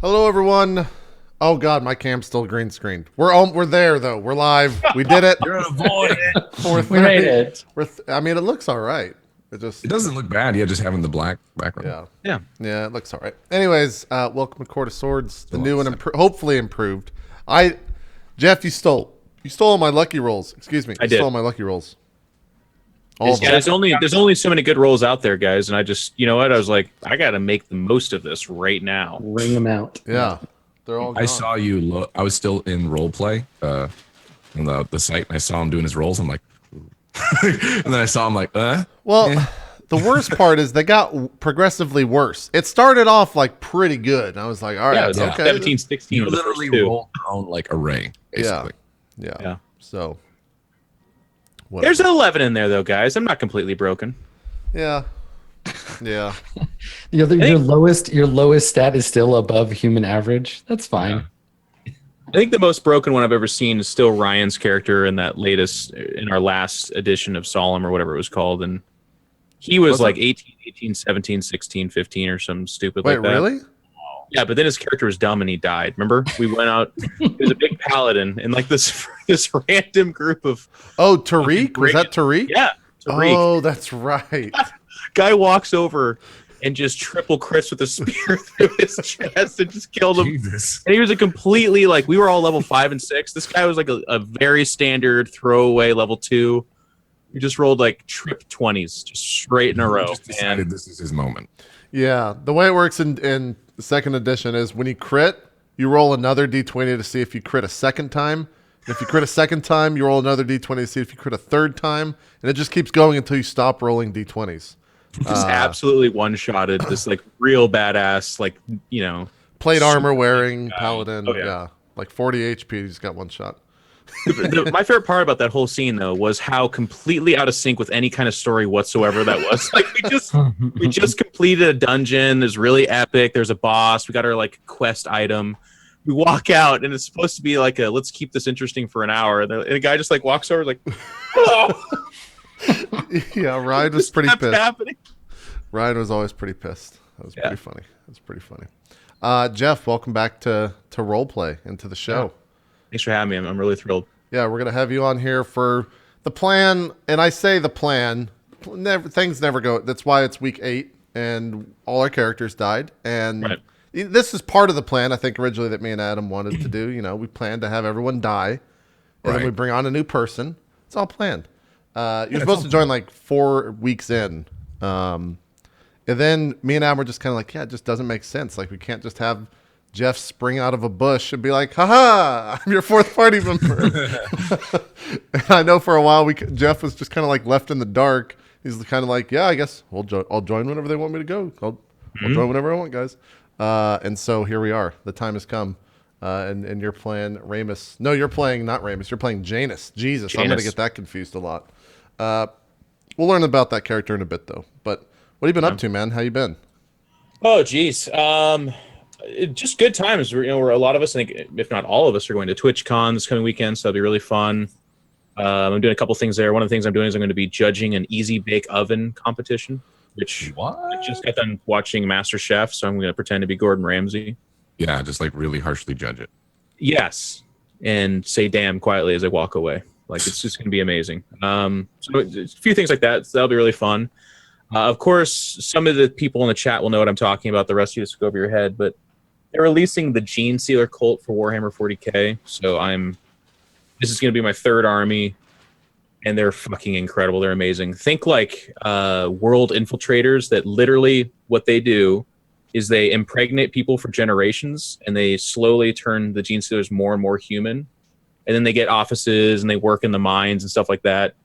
Hello, everyone. Oh God, my cam's still green screened. We're there though. We're live. We did it. You're in a void. We made it. I mean, it looks all right. It doesn't look bad. Yeah, just having the black background. Yeah. It looks all right. Anyways, welcome to Court of Swords, the new and hopefully improved. Jeff, you stole my lucky rolls. Excuse me. I did. Stole my lucky rolls. There's only so many good rolls out there, guys, and I just, you know what? I was like, I got to make the most of this right now. Ring them out. Yeah, they're all gone. I saw you. I was still in RollPlay on the site, and I saw him doing his rolls. I'm like, and then I saw him like, Well, the worst part is they got progressively worse. It started off like pretty good, and I was like, all right, it was okay. 17, 16. You literally rolled your own like array, basically. Yeah. So. Whatever. There's an 11 in there, though, guys. I'm not completely broken. Yeah. Your lowest stat is still above human average. That's fine. Yeah. I think the most broken one I've ever seen is still Ryan's character in our last edition of Solemn or whatever it was called, and he was like 18, 17, 16, 15 or some stupid like that. Wait, really? Yeah, but then his character was dumb and he died. Remember? We went out. He was a big paladin and like this random group of. Oh, Tariq? Was that Tariq? Yeah. Tariq. Oh, that's right. Guy walks over and just triple crits with a spear through his chest and just killed him. Jesus. And he was a completely like we were all level 5 and 6. This guy was like a very standard throwaway level 2. We just rolled like trip 20s just straight in a row. Just decided this is his moment. Yeah, the way it works in the second edition is when you crit, you roll another d20 to see if you crit a second time. If you crit a second time, you roll another d20 to see if you crit a third time, and it just keeps going until you stop rolling d20s. Just absolutely one-shotted this like real badass plate armor wearing paladin. Oh, yeah. Like 40 HP. He's got one shot. My favorite part about that whole scene though was how completely out of sync with any kind of story whatsoever that was. Like we just completed a dungeon. It's really epic. There's a boss. We got our like quest item. We walk out and it's supposed to be like a let's keep this interesting for an hour. And the guy just like walks over like, oh. Yeah, Ryan was pretty pissed. Happening. Ryan was always pretty pissed. That was pretty funny. That's pretty funny. Jeff, welcome back to RollPlay and to the show. Yeah. Thanks for having me. I'm really thrilled. Yeah, we're going to have you on here for the plan. And I say the plan. Things never go. That's why it's week 8 and all our characters died. And this is part of the plan, I think, originally that me and Adam wanted to do. You know, we planned to have everyone die. And then we bring on a new person. It's all planned. You're supposed to join like 4 weeks in. And then me and Adam were just kind of like, yeah, it just doesn't make sense. Like, we can't just have Jeff spring out of a bush and be like, haha, I'm your 4th party member. And I know for a while Jeff was just kind of like left in the dark. He's kind of like, yeah, I guess I'll join whenever they want me to go. I'll join whenever I want, guys. And so here we are. The time has come. And you're playing Ramus. No, you're playing not Ramus. You're playing Janus. Jesus, I'm going to get that confused a lot. We'll learn about that character in a bit, though. But what have you been up to, man? How you been? Oh, geez. Just good times. Where a lot of us, I think, if not all of us, are going to TwitchCon this coming weekend, so that'll be really fun. I'm doing a couple things there. One of the things I'm doing is I'm going to be judging an easy bake oven competition, which I just got done watching MasterChef, so I'm going to pretend to be Gordon Ramsay. Yeah, just like really harshly judge it. Yes, and say "damn" quietly as I walk away. Like it's just going to be amazing. So a few things like that. So that'll be really fun. Of course, some of the people in the chat will know what I'm talking about. The rest of you just go over your head, but they're releasing the Gene Sealer cult for Warhammer 40K. So this is going to be my 3rd army, and they're fucking incredible. They're amazing. Think like world infiltrators that literally what they do is they impregnate people for generations, and they slowly turn the Gene Stealers more and more human. And then they get offices, and they work in the mines and stuff like that.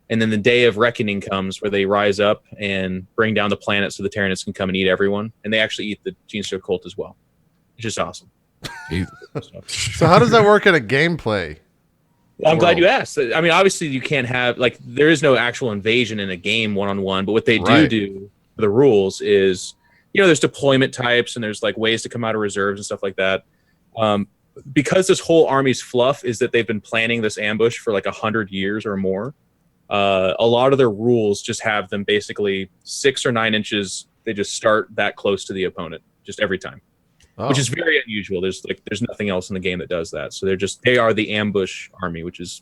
And then the day of reckoning comes where they rise up and bring down the planet so the Tyranids can come and eat everyone. And they actually eat the Gene Stealer cult as well. It's just awesome. So how does that work in a gameplay? Well, I'm glad you asked. I mean, obviously you can't have, like, there is no actual invasion in a game one-on-one, but what they do, the rules is, there's deployment types and there's like ways to come out of reserves and stuff like that. Because this whole army's fluff is that they've been planning this ambush for like 100 years or more. A lot of their rules just have them basically 6 or 9 inches. They just start that close to the opponent just every time. which is very unusual. There's nothing else in the game that does that. So they are the ambush army, which is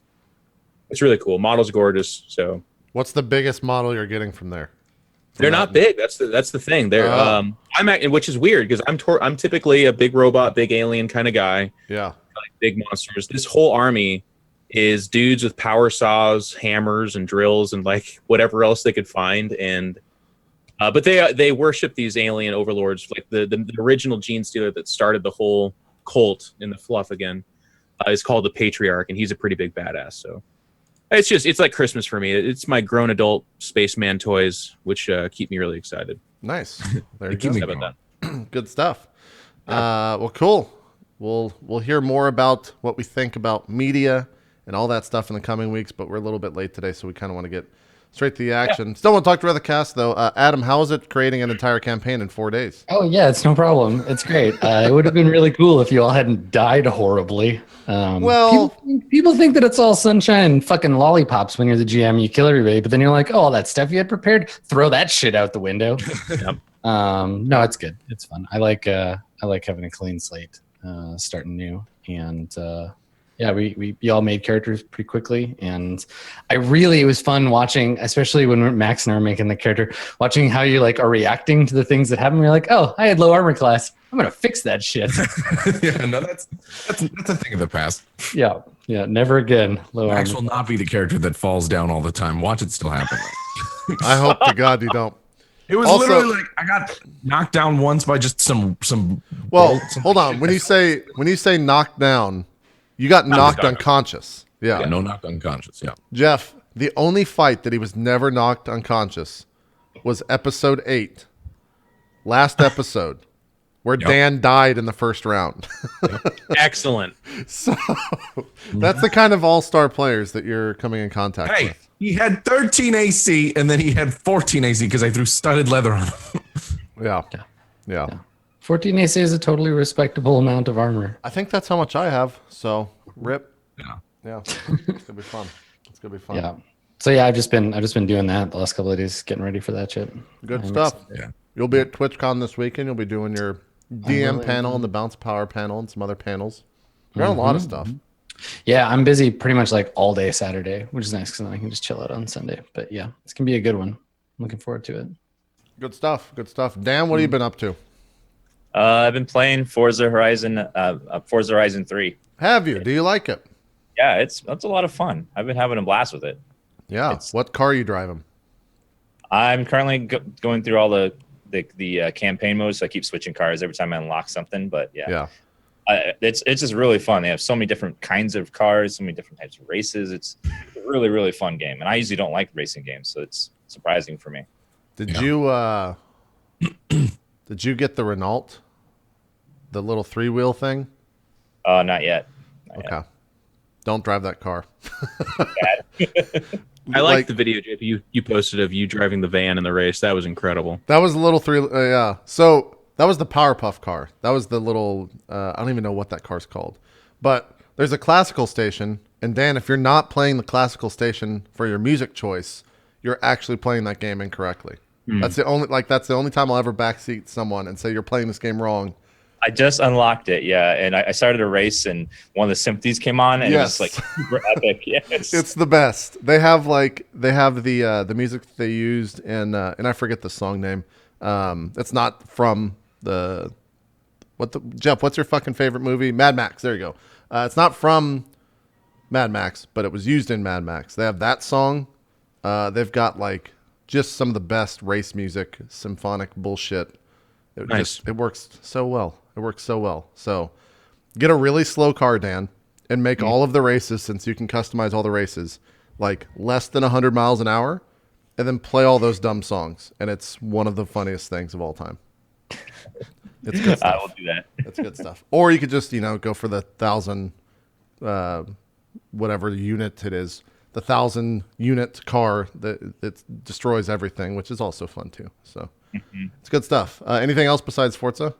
it's really cool. Model's gorgeous. So what's the biggest model you're getting from there? They're not big. That's the thing. Which is weird because I'm typically a big robot, big alien kind of guy. Yeah, like big monsters. This whole army is dudes with power saws, hammers, and drills, and like whatever else they could find. And but they worship these alien overlords, like the original Gene Stealer that started the whole cult in the fluff again is called the Patriarch, and he's a pretty big badass. So. It's like Christmas for me. It's my grown adult spaceman toys, which keep me really excited. Nice. There you Keep me go. going. Good stuff. Well, cool. We'll hear more about what we think about media and all that stuff in the coming weeks, but we're a little bit late today, so we kind of want to get straight to the action. Still want to talk to the cast, though. Adam, how is it creating an entire campaign in 4 days? Oh yeah, it's no problem. It's great. It would have been really cool if you all hadn't died horribly. People think that it's all sunshine and fucking lollipops when you're the GM. You kill everybody, but then you're like, oh, all that stuff you had prepared, throw that shit out the window. No, it's good. It's fun. I like having a clean slate, starting new, and yeah, we all made characters pretty quickly, and it was fun watching, especially when Max and I were making the character, watching how you like are reacting to the things that happen. You're like, oh, I had low armor class. I'm gonna fix that shit. Yeah, no, that's a thing of the past. Yeah, never again. Low Max armor. will not be the character that falls down all the time. Watch it still happen. I hope to God you don't. It was Also, literally like I got knocked down once by just some. Well, hold on. When you say knocked down, you got knocked unconscious. Yeah. No knocked unconscious. Yeah. Jeff, the only fight that he was never knocked unconscious was episode 8, last episode, where Dan died in the first round. Excellent. So that's the kind of all-star players that you're coming in contact Hey, with. he had 13 AC and then he had 14 AC because I threw studded leather on him. Yeah. 14 AC is a totally respectable amount of armor. I think that's how much I have. So rip. Yeah. It's gonna be fun. It's gonna be fun. Yeah. So yeah, I've just been doing that the last couple of days, getting ready for that shit. Good stuff. Yeah. You'll be at TwitchCon this weekend. You'll be doing your DM panel and the Bounce Power panel and some other panels. You're on a lot of stuff. Yeah, I'm busy pretty much like all day Saturday, which is nice because then I can just chill out on Sunday. But yeah, it's gonna be a good one. I'm looking forward to it. Good stuff. Good stuff. Dan, what have you been up to? I've been playing Forza Horizon 3. Have you? Do you like it? Yeah, it's a lot of fun. I've been having a blast with it. Yeah. What car are you driving? I'm currently going through all the campaign modes, so I keep switching cars every time I unlock something. But yeah. It's just really fun. They have so many different kinds of cars, so many different types of races. It's a really, really fun game. And I usually don't like racing games, so it's surprising for me. Did you get the Renault? The little 3-wheel thing? Not yet. Okay. Don't drive that car. I like the video, JP, you posted of you driving the van in the race. That was incredible. That was a little yeah. So that was the Powerpuff car. That was the little, I don't even know what that car's called. But there's a classical station. And Dan, if you're not playing the classical station for your music choice, you're actually playing that game incorrectly. That's the only time I'll ever backseat someone and say you're playing this game wrong. I just unlocked it, yeah, and I started a race, and one of the symphonies came on, and it was like super epic. Yes, it's the best. They have the music that they used in and I forget the song name. It's not from Jeff. What's your fucking favorite movie? Mad Max. There you go. It's not from Mad Max, but it was used in Mad Max. They have that song. They've got like just some of the best race music, symphonic bullshit. It works so well. It works so well. So get a really slow car, Dan, and make all of the races, since you can customize all the races, like less than 100 miles an hour, and then play all those dumb songs. And it's one of the funniest things of all time. It's good stuff. I will do that. It's good stuff. Or you could just, go for the 1,000, whatever unit it is, the 1,000 unit car that destroys everything, which is also fun too. So it's good stuff. Anything else besides Forza?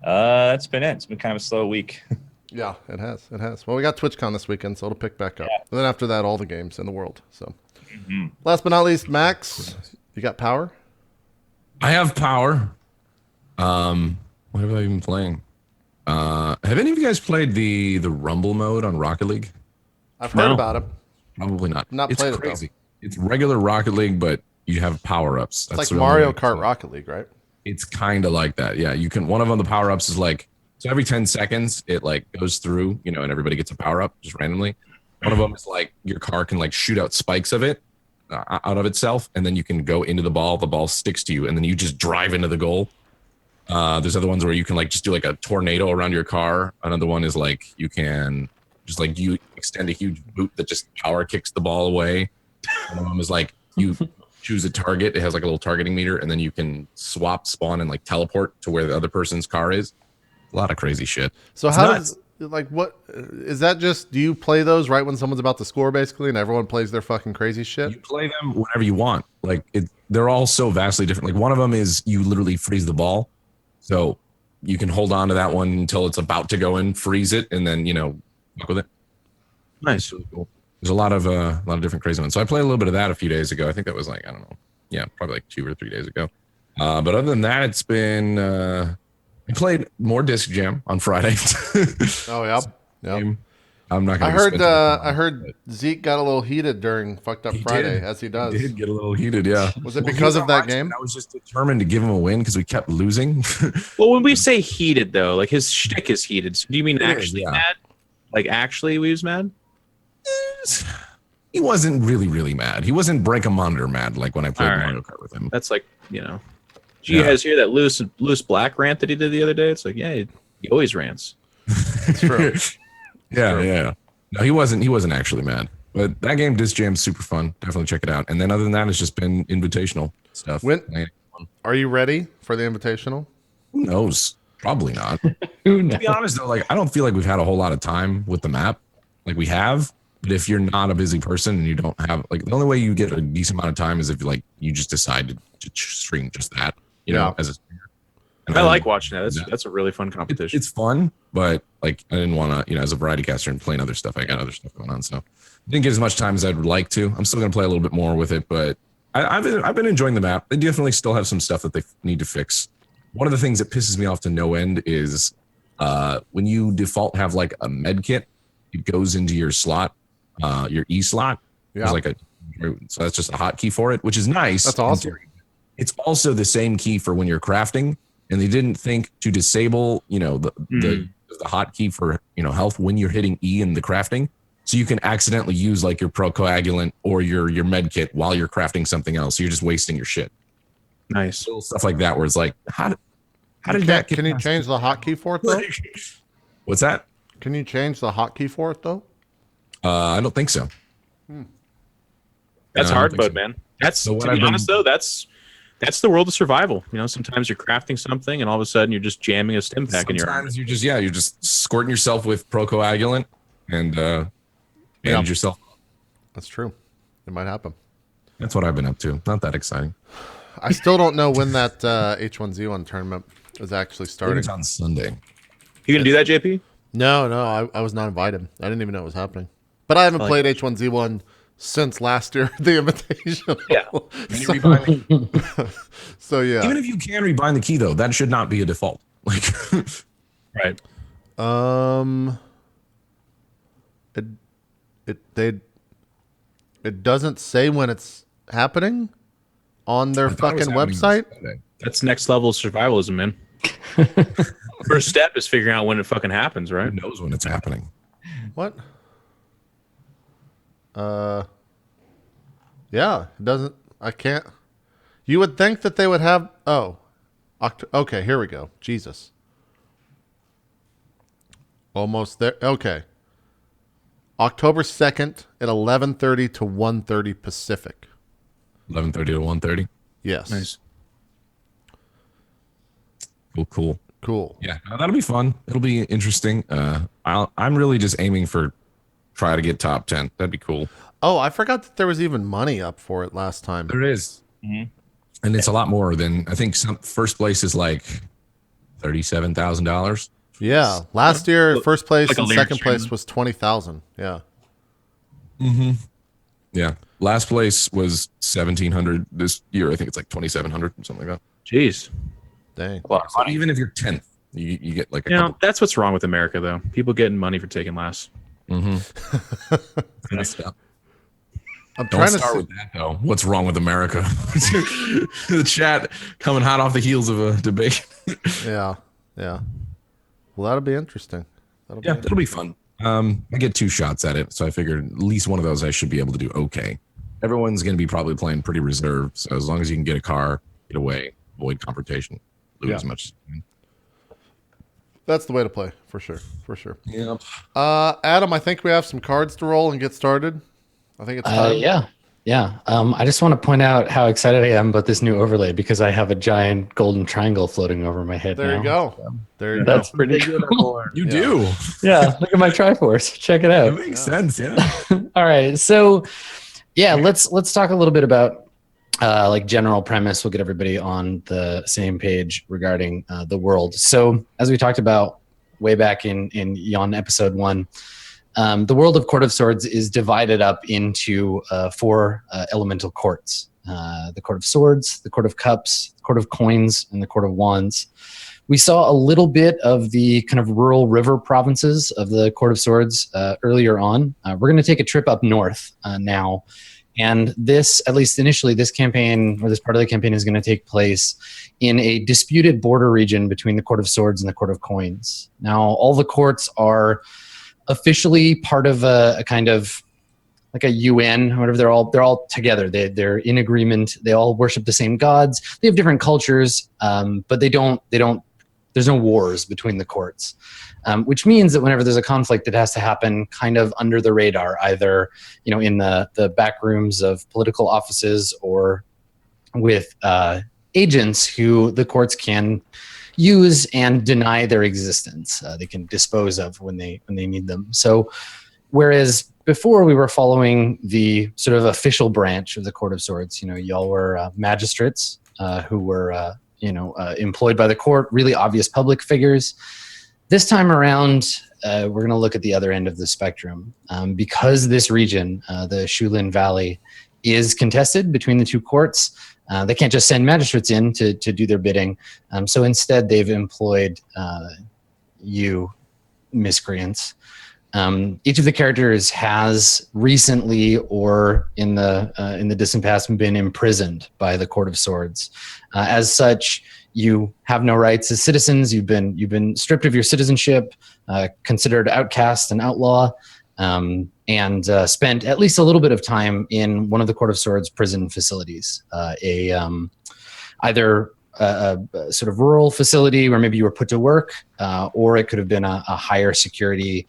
That's been it. It's been kind of a slow week. Yeah, it has. It has. Well, we got TwitchCon this weekend, so it'll pick back up. And then after that, all the games in the world. So, last but not least, Max, you got power? I have power. What have I been playing? Have any of you guys played the Rumble mode on Rocket League? I've heard about it. Probably not. Not it's played crazy. It though. It's regular Rocket League, but you have power-ups. It's like Mario Kart Rocket League, right? It's kind of like that. Yeah, you can. One of them, the power-ups is like, so every 10 seconds it like goes through, and everybody gets a power-up just randomly. One of them is like your car can like shoot out spikes of it out of itself, and then you can go into the ball sticks to you, and then you just drive into the goal. There's other ones where you can like just do like a tornado around your car. Another one is like you can just like you extend a huge boot that just power kicks the ball away. One of them is like you choose a target. It has like a little targeting meter, and then you can swap, spawn, and like teleport to where the other person's car is. A lot of crazy shit. So how does like what is that? Just do you play those right when someone's about to score, basically, and everyone plays their fucking crazy shit? You play them whenever you want. Like they're all so vastly different. Like one of them is you literally freeze the ball, so you can hold on to that one until it's about to go in, freeze it, and then fuck with it. Nice. Really cool. There's a lot of different crazy ones. So I played a little bit of that a few days ago. I think that was like, I don't know. Yeah, probably like 2 or 3 days ago. But other than that, it's been I played more Disc Jam on Friday. Oh yeah. Yep. I'm not gonna I heard Zeke got a little heated during Fucked Up Friday, as he does. He did get a little heated, yeah. Was it because of that game? I was just determined to give him a win because we kept losing. Well, when we say heated, though, like his shtick is heated. So do you mean actually mad? Like actually we was mad? He wasn't really mad. He wasn't break a monitor mad like when I played Mario Kart with him. That's like, Did you guys hear that loose black rant that he did the other day? It's like, yeah, he always rants. It's true. Yeah. No, he wasn't actually mad. But that game, Disc Jam's super fun. Definitely check it out. And then other than that, it's just been invitational stuff. Are you ready for the invitational? Who knows? Probably not. Who knows? To be honest though, like I don't feel like we've had a whole lot of time with the map. Like we have, but if you're not a busy person and you don't have like the only way you get a decent amount of time is if like you just decide to stream just that, as a streamer. And I like watching that. That's a really fun competition. It's fun, but like I didn't want to, as a variety caster and playing other stuff, I got other stuff going on, so didn't get as much time as I'd like to. I'm still gonna play a little bit more with it, but I've been enjoying the map. They definitely still have some stuff that they need to fix. One of the things that pisses me off to no end is when you default have like a med kit, it goes into your slot, your E slot. Yeah. So that's just a hotkey for it, which is nice. That's awesome. It's also the same key for when you're crafting, and they didn't think to disable, the hotkey for health when you're hitting E in the crafting, so you can accidentally use like your procoagulant or your med kit while you're crafting something else. So you're just wasting your shit. Nice little stuff like that, where it's like, how did that? Can you change the hotkey for it though? What's that? Can you change the hotkey for it though? I don't think so. That's hard mode, man. That's to be honest though. That's the world of survival. Sometimes you're crafting something, and all of a sudden you're just jamming a stim pack in your arm. Sometimes you're just squirting yourself with procoagulant and manage yourself. That's true. It might happen. That's what I've been up to. Not that exciting. I still don't know when that H1Z1 tournament is actually starting. It's on Sunday. You gonna do that, JP? No, I was not invited. I didn't even know it was happening. But I haven't played H1Z1 since last year, the invitation. Yeah. So yeah. Even if you can rebind the key though, that should not be a default. Like right. It doesn't say when it's happening on their fucking website. That's next level survivalism, man. First step is figuring out when it fucking happens, right? Who knows when it's happening? What? Yeah, it doesn't. I can't. You would think that they would have. Oh, okay. Here we go. Jesus. Almost there. Okay. October 2nd at 11:30 to 1:30 Pacific. 11:30 to 1:30. Yes. Nice. Cool. Yeah, that'll be fun. It'll be interesting. I'm really just aiming for try to get top 10. That'd be cool. Oh, I forgot that there was even money up for it last time. There is. Mm-hmm. And it's a lot more than I think. First place is like $37,000. Yeah, last year first place and second place was 20,000. Yeah. Mm-hmm. Yeah, last place was 1,700. This year, I think it's like 2,700 or something like that. Jeez, dang. So even if you're 10th, You get like a couple. That's what's wrong with America, though. People getting money for taking less. Mm-hmm. Messed up. I'm Don't start with that though. What's wrong with America? The chat coming hot off the heels of a debate. Yeah. Well, that'll be interesting. That'll be fun. I get 2 shots at it, so I figured at least one of those I should be able to do okay. Everyone's going to be probably playing pretty reserved, so as long as you can get a car, get away, avoid confrontation, loot as much as you can. That's the way to play, for sure. Yep. Adam, I think we have some cards to roll and get started. I think it's time. Yeah. I just want to point out how excited I am about this new overlay because I have a giant golden triangle floating over my head. There now. you go. So there you that's go. pretty cool. You do. Yeah. Look at my Triforce. Check it out. That makes sense. Yeah. All right. So, let's talk a little bit about like general premise. We'll get everybody on the same page regarding the world. So, as we talked about way back in Yon episode 1. The world of Court of Swords is divided up into 4 elemental courts. The Court of Swords, the Court of Cups, the Court of Coins, and the Court of Wands. We saw a little bit of the kind of rural river provinces of the Court of Swords earlier on. We're going to take a trip up north now. And this, at least initially, this campaign, or this part of the campaign, is going to take place in a disputed border region between the Court of Swords and the Court of Coins. Now, all the courts are officially part of a kind of like a UN, or whatever. They're all together. They're in agreement. They all worship the same gods. They have different cultures, but they don't. There's no wars between the courts, which means that whenever there's a conflict, it has to happen kind of under the radar, either in the back rooms of political offices or with agents who the courts can use and deny their existence. They can dispose of when they need them. So whereas before we were following the sort of official branch of the Court of Swords, y'all were magistrates who were employed by the court, really obvious public figures. This time around, we're going to look at the other end of the spectrum. Because this region, the Shulin Valley, is contested between the 2 courts, they can't just send magistrates in to do their bidding. So instead, they've employed you miscreants. Each of the characters has recently or in the distant past been imprisoned by the Court of Swords. As such, you have no rights as citizens. You've been stripped of your citizenship, considered outcast and outlaw, and spent at least a little bit of time in one of the Court of Swords prison facilities, either a sort of rural facility where maybe you were put to work, or it could have been a higher security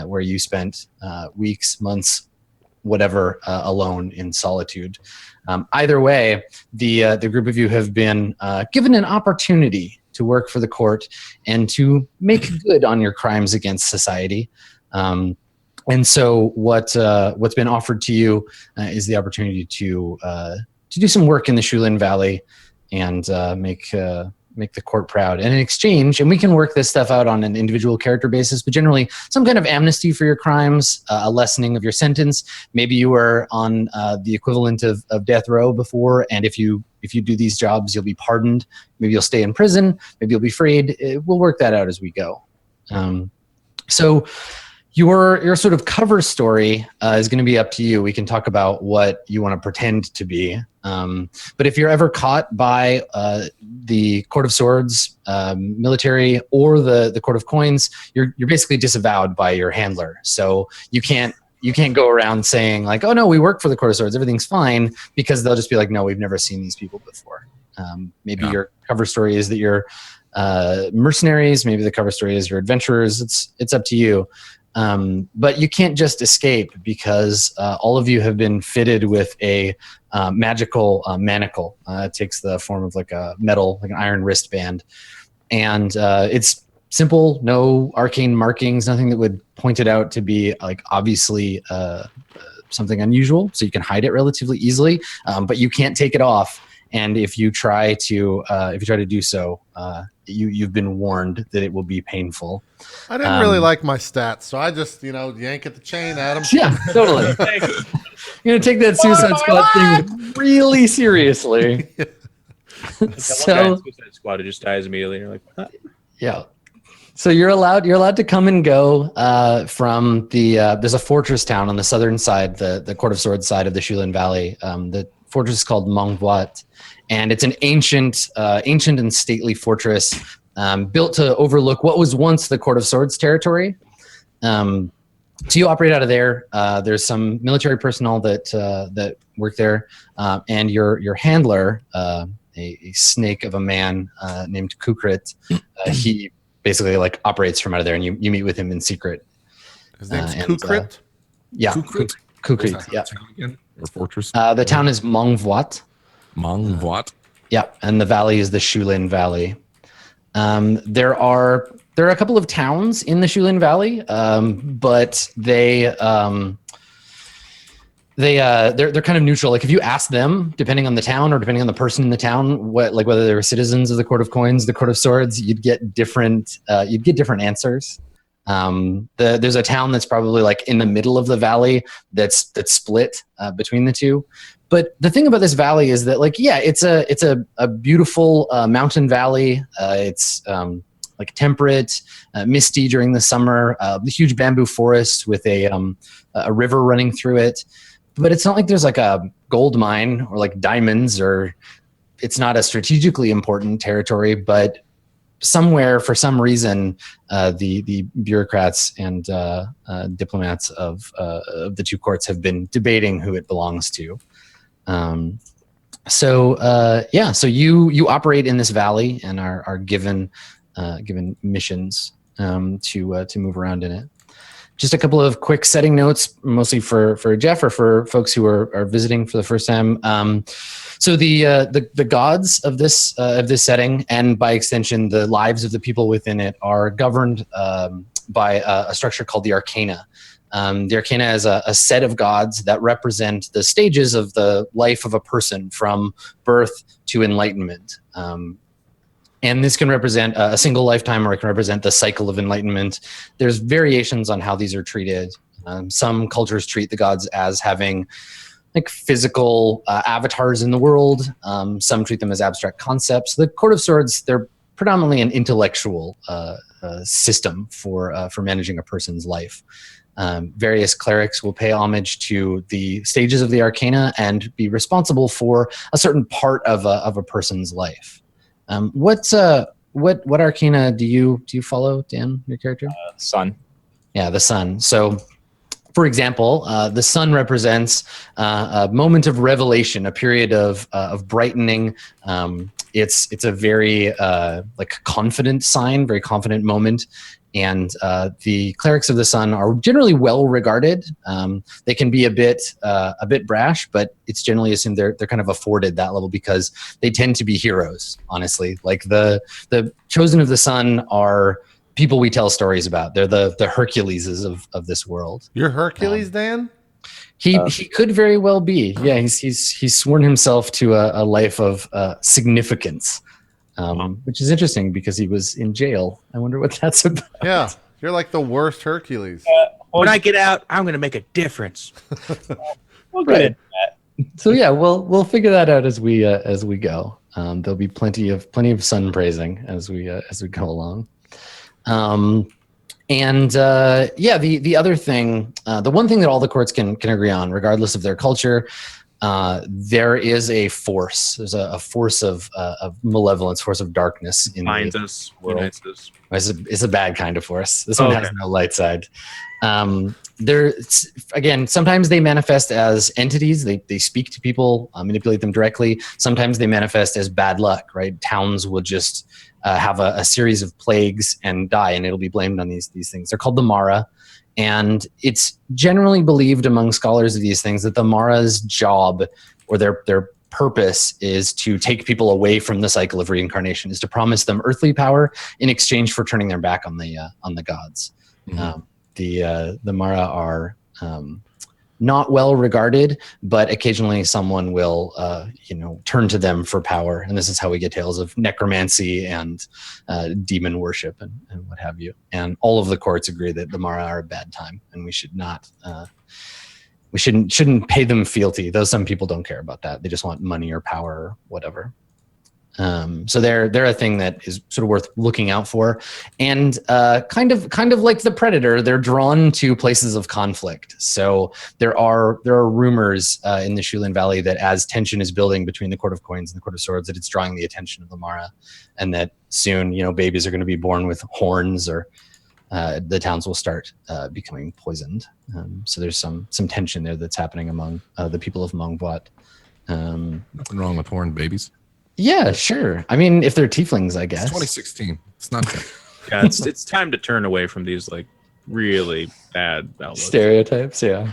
where you spent weeks, months, whatever, alone in solitude. Either way, the group of you have been given an opportunity to work for the court and to make good on your crimes against society. And so what's been offered to you is the opportunity to do some work in the Shulin Valley and make the court proud. And in exchange, and we can work this stuff out on an individual character basis, but generally some kind of amnesty for your crimes, a lessening of your sentence. Maybe you were on the equivalent of death row before, and if you do these jobs, you'll be pardoned. Maybe you'll stay in prison. Maybe you'll be freed. We'll work that out as we go. So your sort of cover story is going to be up to you. We can talk about what you want to pretend to be. But if you're ever caught by the Court of Swords, military, or the Court of Coins, you're basically disavowed by your handler. So you can't go around saying like, oh no, we work for the Court of Swords, everything's fine, because they'll just be like, no, we've never seen these people before. Maybe your cover story is that you're mercenaries. Maybe the cover story is you're adventurers. It's up to you. But you can't just escape because all of you have been fitted with a magical manacle. It takes the form of like a metal, like an iron wristband. And it's simple, no arcane markings, nothing that would point it out to be like obviously something unusual. So you can hide it relatively easily, but you can't take it off. And if you try to do so, you've been warned that it will be painful. I didn't really like my stats, so I just yank at the chain, Adam. Yeah, totally. You're gonna take that Suicide Squad thing really seriously. So Suicide Squad, it just dies immediately. You're like, what? Yeah. So you're allowed to come and go from the there's a fortress town on the southern side, the Court of Swords side of the Shulin Valley. The fortress is called Mongvoat, and it's an ancient and stately fortress built to overlook what was once the Court of Swords territory. So you operate out of there. There's some military personnel that work there, and your handler, a snake of a man named Kukrit, he basically like operates from out of there, and you meet with him in secret. His name's Kukrit? Yeah, Kukrit. Yeah. Or fortress. The town is Mongvoat. Mongvoat. Yeah, and the valley is the Shulin Valley. There are a couple of towns in the Shulin Valley, but they're kind of neutral. Like if you ask them, depending on the town or depending on the person in the town, whether they were citizens of the Court of Coins, the Court of Swords, you'd get different answers. There's a town that's probably like in the middle of the valley that's split between the two. But the thing about this valley is that, like, yeah, it's a beautiful mountain valley. It's like temperate, misty during the summer. The huge bamboo forest with a river running through it. But it's not like there's like a gold mine or like diamonds, or it's not a strategically important territory. But somewhere, for some reason, the bureaucrats and diplomats of the two courts have been debating who it belongs to. So you operate in this valley and are given missions to move around in it. Just a couple of quick setting notes, mostly for Jeff or for folks who are visiting for the first time. So the gods of this setting, and by extension the lives of the people within it, are governed by a structure called the Arcana. The Arcana is a set of gods that represent the stages of the life of a person from birth to enlightenment. And this can represent a single lifetime, or it can represent the cycle of enlightenment. There's variations on how these are treated. Some cultures treat the gods as having like physical avatars in the world. Some treat them as abstract concepts. The Court of Swords, they're predominantly an intellectual system for managing a person's life. Various clerics will pay homage to the stages of the Arcana and be responsible for a certain part of a person's life. What Arcana do you follow, Dan, your character? Sun. Yeah, the sun. So, for example, the sun represents a moment of revelation, a period of brightening. It's a very like confident sign, very confident moment. And the clerics of the sun are generally well regarded. They can be a bit brash, but it's generally assumed they're kind of afforded that level because they tend to be heroes. Honestly, like the chosen of the sun are people we tell stories about. They're the Herculeses of this world. You're Hercules, Dan? He could very well be. Yeah, he's sworn himself to a life of significance. Which is interesting because he was in jail. I wonder what that's about. Yeah, you're like the worst Hercules. When I get out, I'm going to make a difference. We'll get into that. So yeah, we'll figure that out as we go. There'll be plenty of sun praising as we go along. The other thing, the one thing that all the courts can agree on, regardless of their culture. There is a force. There's a force of malevolence, force of darkness in the world. It's a bad kind of force. This one has no light side. Sometimes they manifest as entities. They speak to people, manipulate them directly. Sometimes they manifest as bad luck. Right? Towns will just have a series of plagues and die, and it'll be blamed on these things. They're called the Mara. And it's generally believed among scholars of these things that the Mara's job or their purpose is to take people away from the cycle of reincarnation, is to promise them earthly power in exchange for turning their back on the gods. Mm-hmm. The Mara are not well regarded, but occasionally someone will turn to them for power, and this is how we get tales of necromancy and demon worship and what have you. And all of the courts agree that the Mara are a bad time, and we should not we shouldn't pay them fealty, though some people don't care about that. They just want money or power or whatever. So they're a thing that is sort of worth looking out for, and kind of like the Predator, they're drawn to places of conflict. So there are rumors in the Shulin Valley that as tension is building between the Court of Coins and the Court of Swords, that it's drawing the attention of the Mara, and that soon babies are going to be born with horns, or the towns will start becoming poisoned. So there's some tension there that's happening among the people of Mongbuat. Nothing wrong with horned babies. Yeah, sure. I mean, if they're tieflings, I guess. It's 2016. It's not good. Yeah, it's time to turn away from these like really bad outlooks. Stereotypes. Yeah.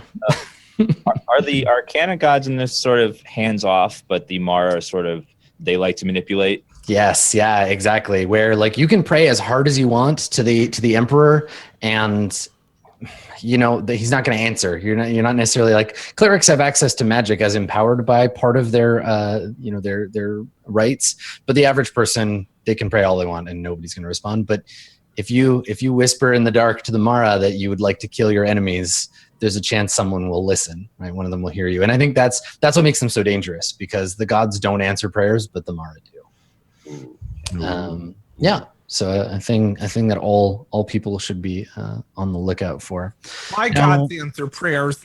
Are the Arcana gods in this sort of hands off, but the Mara are sort of, they like to manipulate? Yes. Yeah. Exactly. Where like you can pray as hard as you want to the Emperor, and he's not going to answer. You're not necessarily like clerics have access to magic as empowered by part of their their rights, but the average person, they can pray all they want and nobody's going to respond. But if you whisper in the dark to the Mara that you would like to kill your enemies, there's a chance someone will listen, right? One of them will hear you. And I think that's what makes them so dangerous, because the gods don't answer prayers, but the Mara do. Yeah. So a thing that all people should be on the lookout for. My God, answer prayers.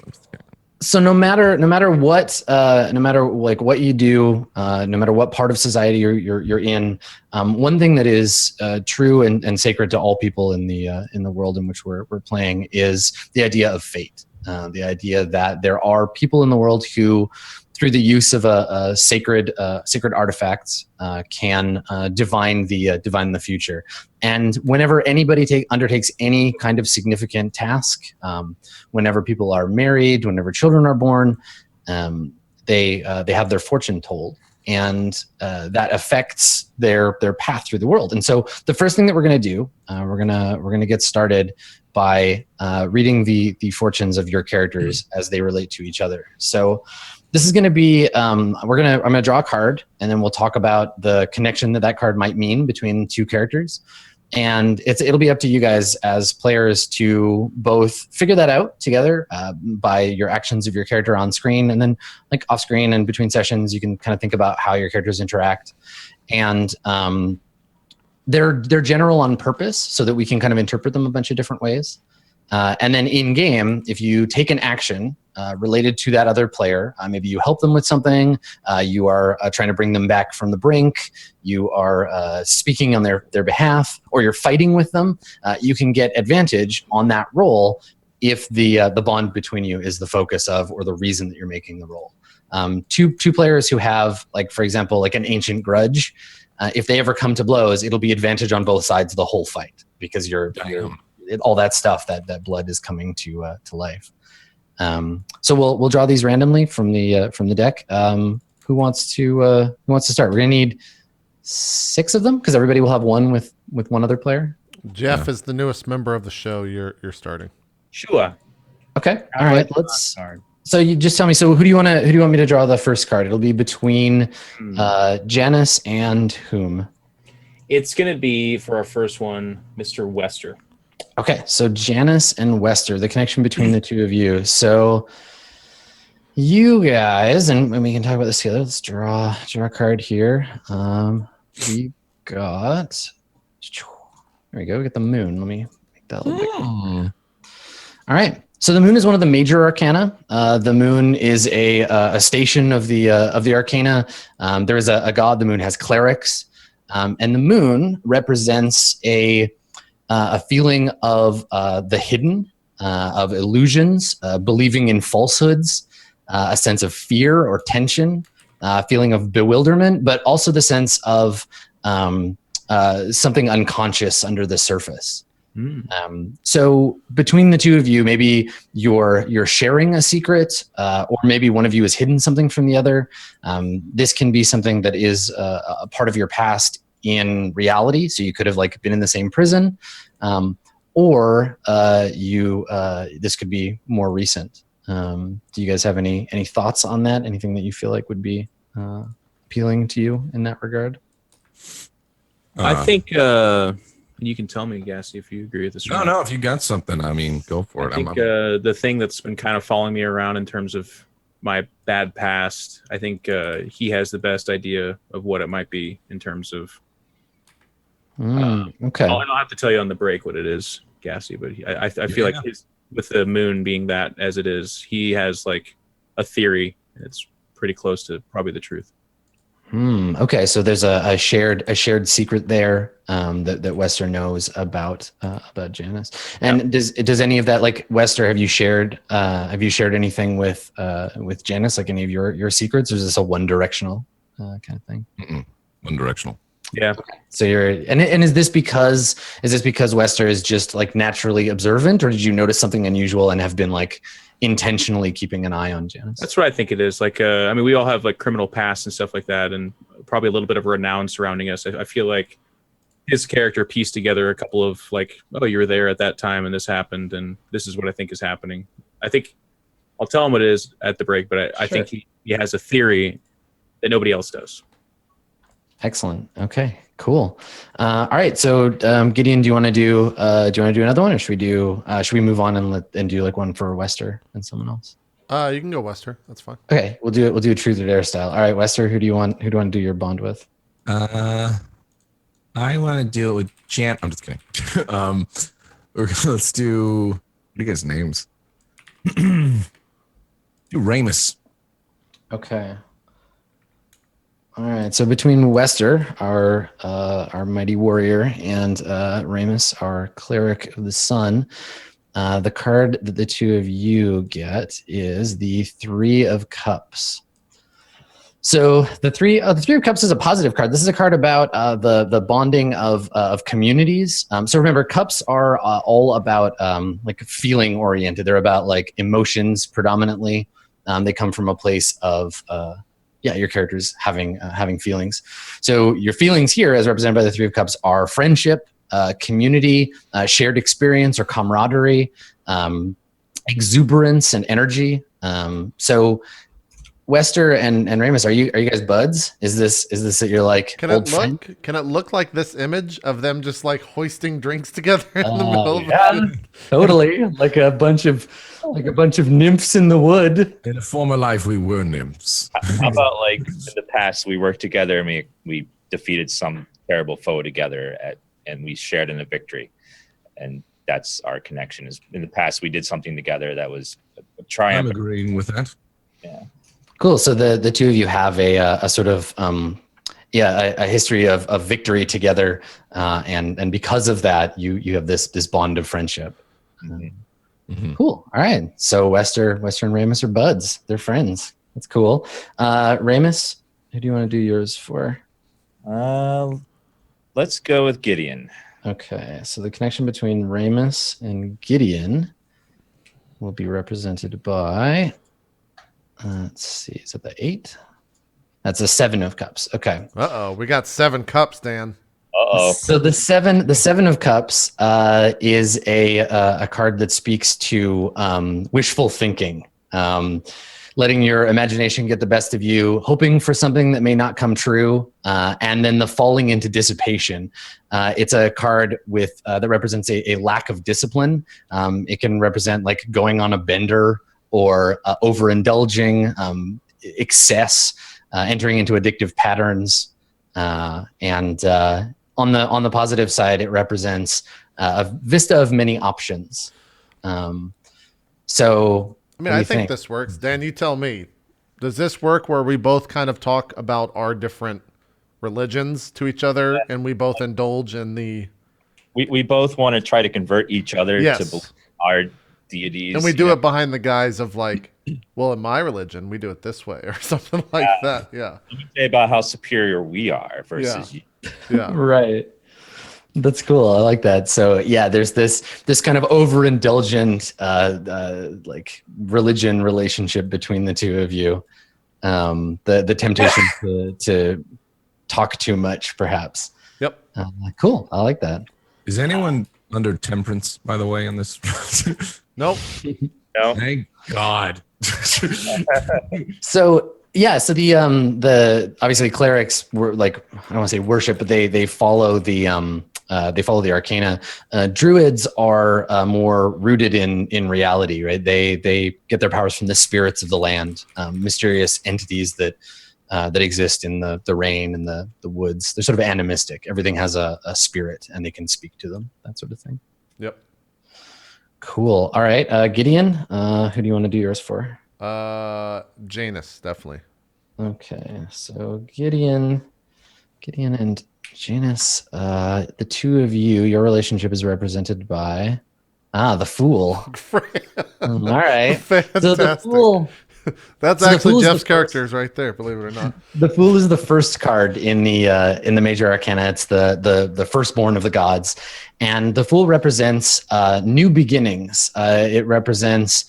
So no matter what, no matter like what you do, no matter what part of society you're in, one thing that is true and sacred to all people in the world in which we're playing is the idea of fate. The idea that there are people in the world who, through the use of a sacred artifacts, can divine the future. And whenever anybody undertakes any kind of significant task, whenever people are married, whenever children are born, they have their fortune told, and that affects their path through the world. And so the first thing that we're going to do, we're gonna get started by reading the fortunes of your characters as they relate to each other. So this is going to be, I'm going to draw a card, and then we'll talk about the connection that card might mean between two characters. And it'll be up to you guys as players to both figure that out together by your actions of your character on screen, and then like off screen and between sessions, you can kind of think about how your characters interact. And they're general on purpose so that we can kind of interpret them a bunch of different ways. And then in game, if you take an action related to that other player, maybe you help them with something, you are trying to bring them back from the brink, you are speaking on their behalf, or you're fighting with them, you can get advantage on that roll if the bond between you is the focus of, or the reason that you're making the roll. Two players who have, like, for example, like an ancient grudge, if they ever come to blows, it'll be advantage on both sides the whole fight, because you're all that stuff, that blood is coming to life. So we'll draw these randomly from the deck. Who wants to start? We're gonna need 6 of them, because everybody will have one with one other player. Jeff is the newest member of the show. You're starting. Sure. Okay. All right. Let's. So you just tell me. So who do you want me to draw the first card? It'll be between Janice and whom? It's gonna be, for our first one, Mr. Wester. Okay, so Janice and Wester, the connection between the two of you. So you guys, and we can talk about this together. Let's draw a card here. We got, there we go. We got the moon. Let me make that a little bigger. All right. So the moon is one of the major arcana. The moon is a station of the arcana. There is a god. The moon has clerics, and the moon represents a feeling of the hidden, of illusions, believing in falsehoods, a sense of fear or tension, a feeling of bewilderment, but also the sense of something unconscious under the surface. So between the two of you, maybe you're sharing a secret, or maybe one of you has hidden something from the other. This can be something that is a part of your past in reality, so you could have like been in the same prison, or this could be more recent. Do you guys have any thoughts on that? Anything that you feel like would be appealing to you in that regard? I think you can tell me, Gassy, if you agree with this. No, if you got something, I mean, go for it. I think the thing that's been kind of following me around in terms of my bad past. I think he has the best idea of what it might be in terms of. Okay. I'll have to tell you on the break what it is, Gassy. But I feel like with the moon being that as it is, he has like a theory. It's pretty close to probably the truth. Okay, so there's a shared secret there that Wester knows about Janice. And does any of that, like, Wester, have you shared anything with Janice, like any of your secrets, or is this a one directional kind of thing? One directional. Yeah. Okay. So and is this because Wester is just like naturally observant, or did you notice something unusual and have been like intentionally keeping an eye on Janice? That's what I think it is. Like, I mean, we all have like criminal past and stuff like that, and probably a little bit of renown surrounding us. I feel like his character pieced together a couple of like, oh, you were there at that time and this happened, and this is what I think is happening. I think I'll tell him what it is at the break, but I think he has a theory that nobody else does. Excellent. Okay, cool. All right. So Gideon, do you want to do another one, or should we move on and do like one for Wester and someone else? You can go Wester. That's fine. Okay, we'll do a truth or dare style. All right, Wester, who do you want to do your bond with? I want to do it with Jan. I'm just kidding. Let's do, what are you guys' names? Do Ramus. Okay. All right. So between Wester, our mighty warrior, and Ramus, our cleric of the sun, the card that the two of you get is the Three of Cups. So the three of Cups is a positive card. This is a card about the bonding of communities. So remember, cups are all about like feeling oriented. They're about like emotions predominantly. They come from a place of your characters having feelings. So your feelings here, as represented by the Three of Cups, are friendship, community, shared experience or camaraderie, exuberance and energy. So Wester and Ramus, are you guys buds? Is this that you're like old friend? Can it look like this image of them just like hoisting drinks together in the middle of the totally like a bunch of nymphs in the wood. In a former life, we were nymphs. How about like in the past, we worked together and we defeated some terrible foe together and we shared in a victory, and that's our connection. Is in the past we did something together that was a triumph. I'm agreeing with that. Yeah. Cool. So the two of you have a sort of a history of victory together, and because of that, you have this bond of friendship. Mm-hmm. Cool. All right. So Wester and Ramus are buds. They're friends. That's cool. Ramus, who do you want to do yours for? Let's go with Gideon. Okay. So the connection between Ramus and Gideon will be represented by. Let's see. Is it the 8? That's a 7 of Cups. Okay. We got 7 cups, Dan. So the seven of Cups is a card that speaks to wishful thinking, letting your imagination get the best of you, hoping for something that may not come true, and then the falling into dissipation. It's a card with that represents a lack of discipline. It can represent like going on a bender or overindulging, excess, entering into addictive patterns, and on the positive side, it represents a vista of many options. So, I mean, I think this works. Dan, you tell me. Does this work where we both kind of talk about our different religions to each other, and we both indulge in the? We both want to try to convert each other to our deities, and we do it behind the guise of like, well, in my religion we do it this way or something like that. Yeah. Let me say about how superior we are versus you. Yeah. Right. That's cool. I like that. So yeah, there's this kind of overindulgent like religion relationship between the two of you. The temptation to talk too much, perhaps. Yep. Cool. I like that. Is anyone under temperance, by the way, in this? Nope. No. Thank God. So yeah, so the obviously clerics were like, I don't want to say worship, but they follow the they follow the arcana. Druids are more rooted in reality, right? They get their powers from the spirits of the land, mysterious entities that exist in the rain and the woods. They're sort of animistic. Everything has a spirit, and they can speak to them. That sort of thing. Yep. Cool. All right, Gideon. Who do you want to do yours for? Janus, definitely. Okay, so Gideon and Janus, the two of you, your relationship is represented by the Fool. All right. Fantastic. So the Fool. That's actually Jeff's characters right there, believe it or not. The Fool is the first card in the major arcana. It's the firstborn of the gods, and the Fool represents new beginnings. It represents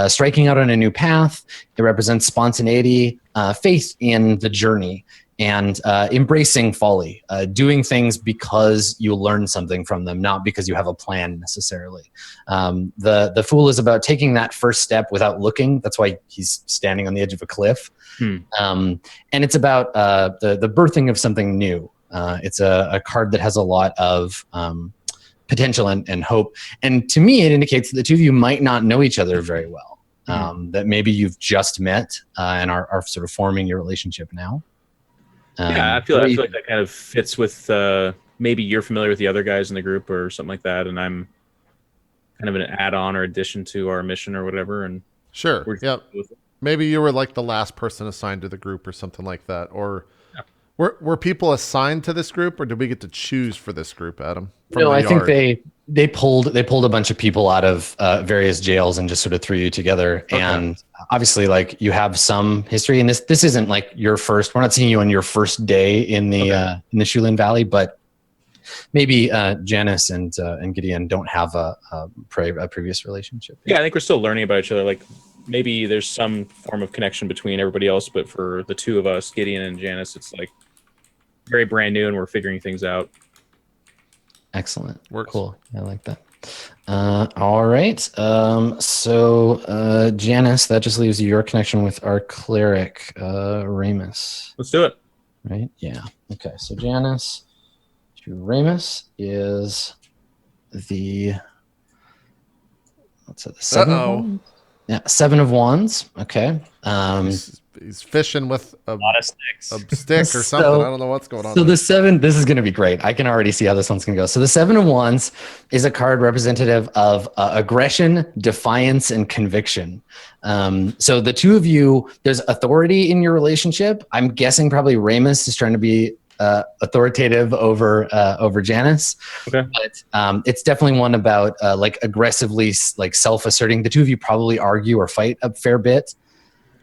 striking out on a new path. It represents spontaneity, faith in the journey, and embracing folly, doing things because you learn something from them, not because you have a plan necessarily. The Fool is about taking that first step without looking. That's why he's standing on the edge of a cliff. And it's about the birthing of something new. It's a card that has a lot of potential and hope. And to me, it indicates that the two of you might not know each other very well. That maybe you've just met and are sort of forming your relationship now. I feel like that kind of fits with maybe you're familiar with the other guys in the group or something like that, and I'm kind of an add-on or addition to our mission or whatever. And sure, yeah, maybe you were like the last person assigned to the group or something like that. Or were people assigned to this group, or did we get to choose for this group, Adam? No, I think they pulled a bunch of people out of various jails and just sort of threw you together. Okay. And obviously, like, you have some history, and this isn't like your first. We're not seeing you on your first day in the Shulin Valley, but maybe Janice and Gideon don't have a previous relationship. Yeah, I think we're still learning about each other. Like, maybe there's some form of connection between everybody else, but for the two of us, Gideon and Janice, it's like very brand new, and we're figuring things out. Excellent. Works. Cool. I like that. All right. So Janice, that just leaves your connection with our cleric, Ramus. Let's do it. Right? Yeah. Okay. So Janice to Ramus is the seven of wands? Yeah, 7 of wands. Okay. He's fishing with a lot of sticks. A stick or something. I don't know what's going on. So the 7, this is going to be great. I can already see how this one's going to go. So the 7 of wands is a card representative of aggression, defiance, and conviction. So the two of you, there's authority in your relationship. I'm guessing probably Ramus is trying to be authoritative over Janice. Okay. But it's definitely one about like aggressively like self-asserting. The two of you probably argue or fight a fair bit.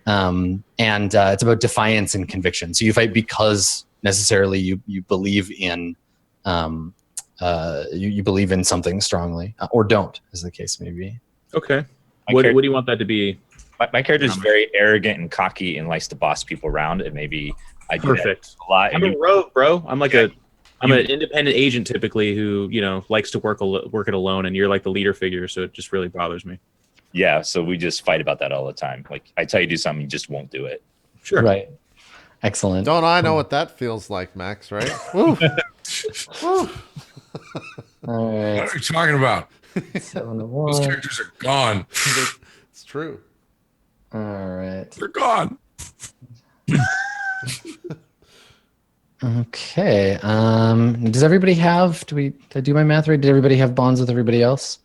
And it's about defiance and conviction. So you fight because necessarily you believe in you believe in something strongly, or don't, as the case may be. Okay. What do you want that to be? My character is very arrogant and cocky and likes to boss people around, and maybe I do Perfect. that a lot. I'm a rogue, bro. I'm like I'm an independent agent typically who likes to work it alone, and you're like the leader figure, so it just really bothers me. Yeah, so we just fight about that all the time. Like, I tell you to do something, you just won't do it. Sure. Right. Excellent. Don't I know what that feels like, Max, right? Woo. Woo. All right. What are you talking about? 7 of wands. Those characters are gone. It's true. All right. They're gone. Okay. Does everybody have, did I do my math right? Did everybody have bonds with everybody else?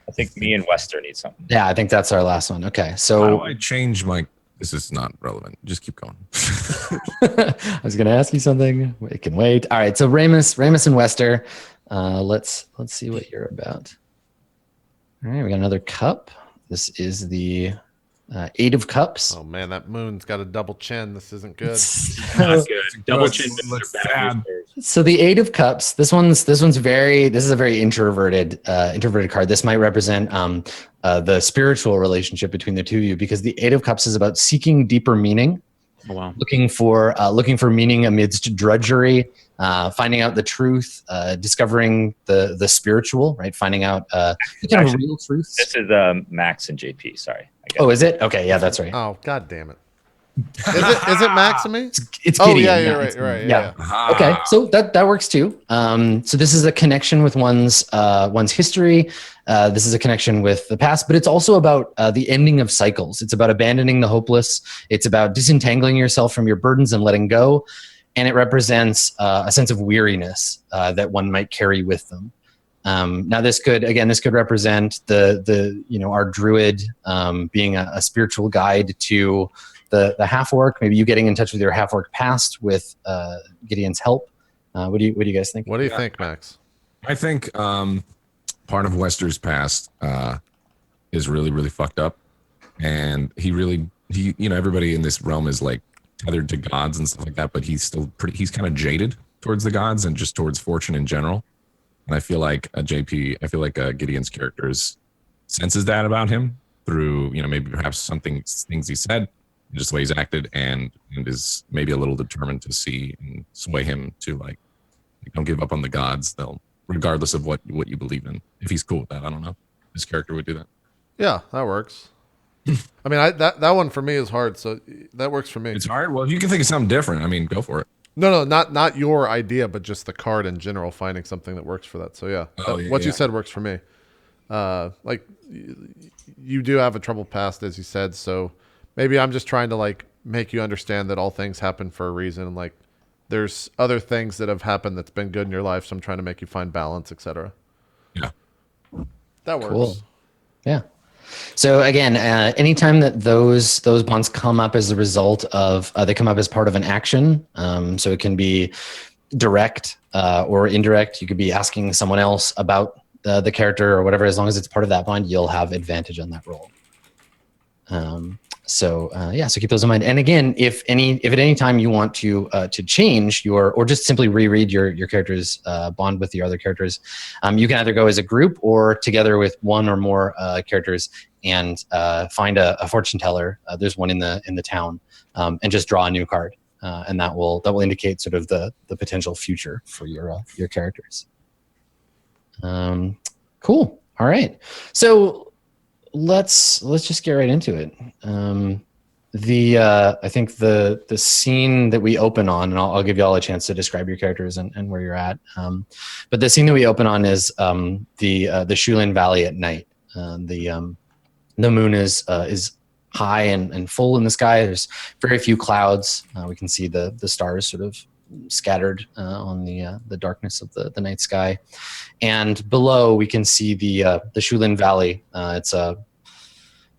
I think me and Wester need something. Yeah, I think that's our last one. Okay, so how do I change my? This is not relevant. Just keep going. I was going to ask you something. It can wait. All right, so Ramus and Wester. Let's see what you're about. All right, we got another cup. This is the 8 of cups. Oh man, that moon's got a double chin. This isn't good. Not good. Double chin looks bad. So the 8 of cups. This is a very introverted card. This might represent the spiritual relationship between the two of you, because the 8 of cups is about seeking deeper meaning. Oh, wow. Looking for meaning amidst drudgery, finding out the truth, discovering the spiritual, right? Finding out the kind of real truth. This is Max and JP. Sorry. Oh, is it? Okay, yeah, that's right. Oh, god damn it. Is it Maxime? It's oh Gideon. yeah, you're right. Right. Yeah. Okay, so that works too. So this is a connection with one's history. This is a connection with the past, but it's also about the ending of cycles. It's about abandoning the hopeless. It's about disentangling yourself from your burdens and letting go. And it represents a sense of weariness that one might carry with them. Now, this could represent our druid being a spiritual guide to the half orc. Maybe you getting in touch with your half orc past with Gideon's help. What do you guys think? What do you think, Max? I think part of Wester's past is really, really fucked up, and he everybody in this realm is like tethered to gods and stuff like that, but he's kind of jaded towards the gods and just towards fortune in general. And I feel like Gideon's characters senses that about him through, maybe perhaps things he said, just the way he's acted, and is maybe a little determined to see and sway him to like don't give up on the gods. They'll, regardless of what you believe in. If he's cool with that, I don't know. His character would do that. Yeah, that works. I mean, that one for me is hard, so that works for me. It's hard. Well, if you can think of something different, I mean, go for it. No, not your idea, but just the card in general. Finding something that works for that. So yeah, what you said works for me. Like you do have a troubled past, as you said. So maybe I'm just trying to like make you understand that all things happen for a reason, and like there's other things that have happened that's been good in your life. So I'm trying to make you find balance, etc. Yeah, that works. Cool. Yeah. So again, anytime that those bonds come up as a result of, they come up as part of an action. So it can be direct or indirect. You could be asking someone else about the character or whatever. As long as it's part of that bond, you'll have advantage on that roll. So keep those in mind. And again, if at any time you want to change or just simply reread your character's bond with the other characters, you can either go as a group or together with one or more characters and find a fortune teller. There's one in the town, and just draw a new card, and that will indicate sort of the potential future for your characters. Cool. All right. So let's just get right into it. I think the scene that we open on, and I'll give you all a chance to describe your characters and where you're at. But the scene that we open on is the Shulin Valley at night. The moon is high and full in the sky. There's very few clouds. We can see the stars sort of scattered on the darkness of the night sky. And below we can see the Shulin Valley. It's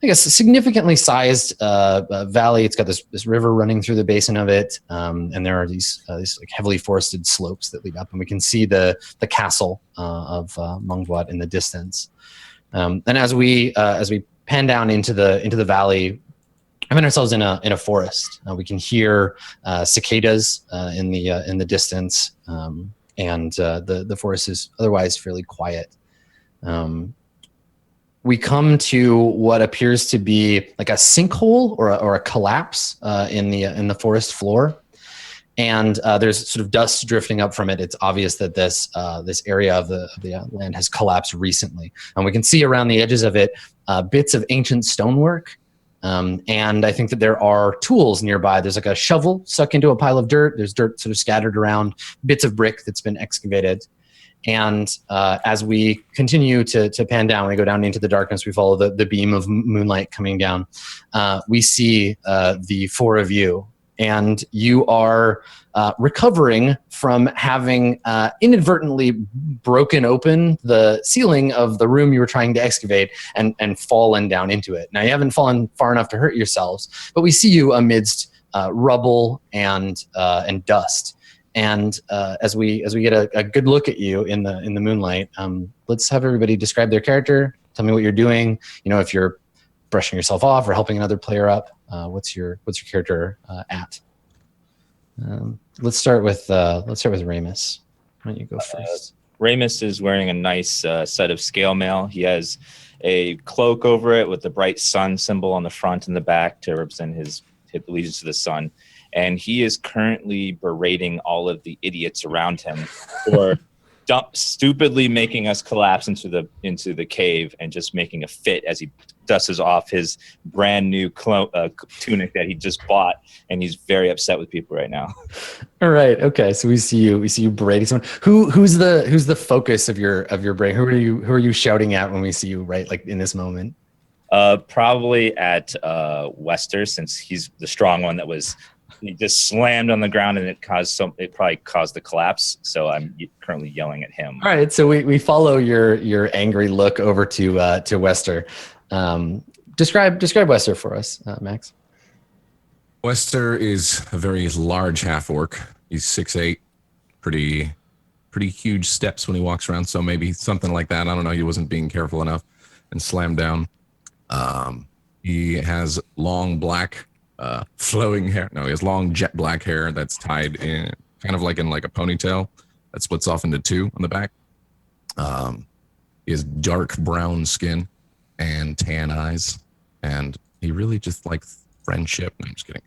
I guess a significantly sized valley. It's got this river running through the basin of it, and there are these like heavily forested slopes that lead up, and we can see the castle of Mungwat in the distance. And as we pan down into the valley, I find ourselves in a forest. We can hear cicadas in the distance, and the forest is otherwise fairly quiet. We come to what appears to be like a sinkhole or a collapse in the forest floor, and there's sort of dust drifting up from it. It's obvious that this area of the land has collapsed recently, and we can see around the edges of it bits of ancient stonework. And I think that there are tools nearby. There's like a shovel stuck into a pile of dirt. There's dirt sort of scattered around, bits of brick that's been excavated. And as we continue to pan down, we go down into the darkness, we follow the beam of moonlight coming down. We see the four of you, and you are recovering from having inadvertently broken open the ceiling of the room you were trying to excavate and fallen down into it. Now, you haven't fallen far enough to hurt yourselves, but we see you amidst rubble and dust. And as we get a good look at you in the moonlight, let's have everybody describe their character. Tell me what you're doing. If you're brushing yourself off or helping another player up. What's your character at? Let's start with Ramus. Why don't you go first? Ramus is wearing a nice set of scale mail. He has a cloak over it with the bright sun symbol on the front and the back to represent his allegiance to the sun. And he is currently berating all of the idiots around him for stupidly making us collapse into the cave and just making a fit as he dusts off his brand new tunic that he just bought, and he's very upset with people right now. All right. Okay. So we see you berating someone. Who's the focus of your brain? Who are you shouting at when we see you right like in this moment? Probably at Wester, since he's the strong one he just slammed on the ground and it probably caused the collapse. So I'm currently yelling at him. All right. So we follow your angry look over to Wester. Describe Wester for us, Max. Wester is a very large half orc. He's 6'8", pretty huge steps when he walks around. So maybe something like that. I don't know. He wasn't being careful enough and slammed down. He has long black flowing hair. No, he has long jet black hair that's tied in kind of like in like a ponytail that splits off into two on the back. He has dark brown skin and tan eyes, and he really just likes friendship. No, I'm just kidding.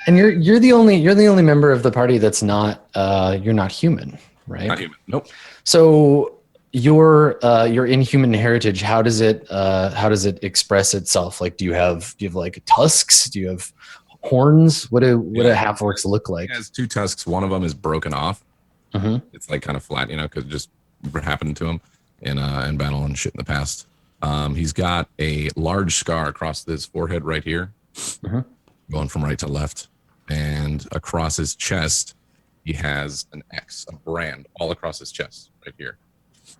And you're the only member of the party that's not you're not human, right? Not human. Nope. So your inhuman heritage, how does it express itself? Like, do you have like tusks? Do you have horns? What do half orcs look like? He has two tusks. One of them is broken off. Mm-hmm. It's like kind of flat, because it just happened to him in battle and shit in the past. He's got a large scar across his forehead right here, going from right to left, and across his chest he has an X, a brand, all across his chest right here.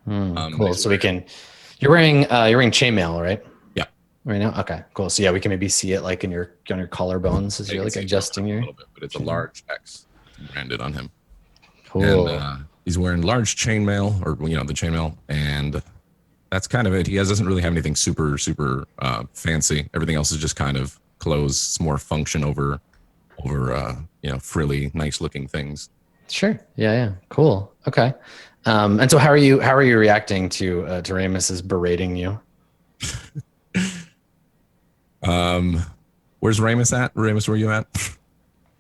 Cool. So you're wearing chainmail, right? Yeah. Right now. Okay. Cool. So yeah, we can maybe see it like on your collarbones as you're like adjusting your. A little bit, but it's a large X branded on him. Cool. And he's wearing large chainmail, or the chainmail, and that's kind of it. He doesn't really have anything super fancy. Everything else is just kind of clothes. It's more function over frilly, nice looking things. Sure. Yeah. Cool. Okay. And so how are you reacting to Ramus's berating you? Where's Ramus at? Ramus, where are you at?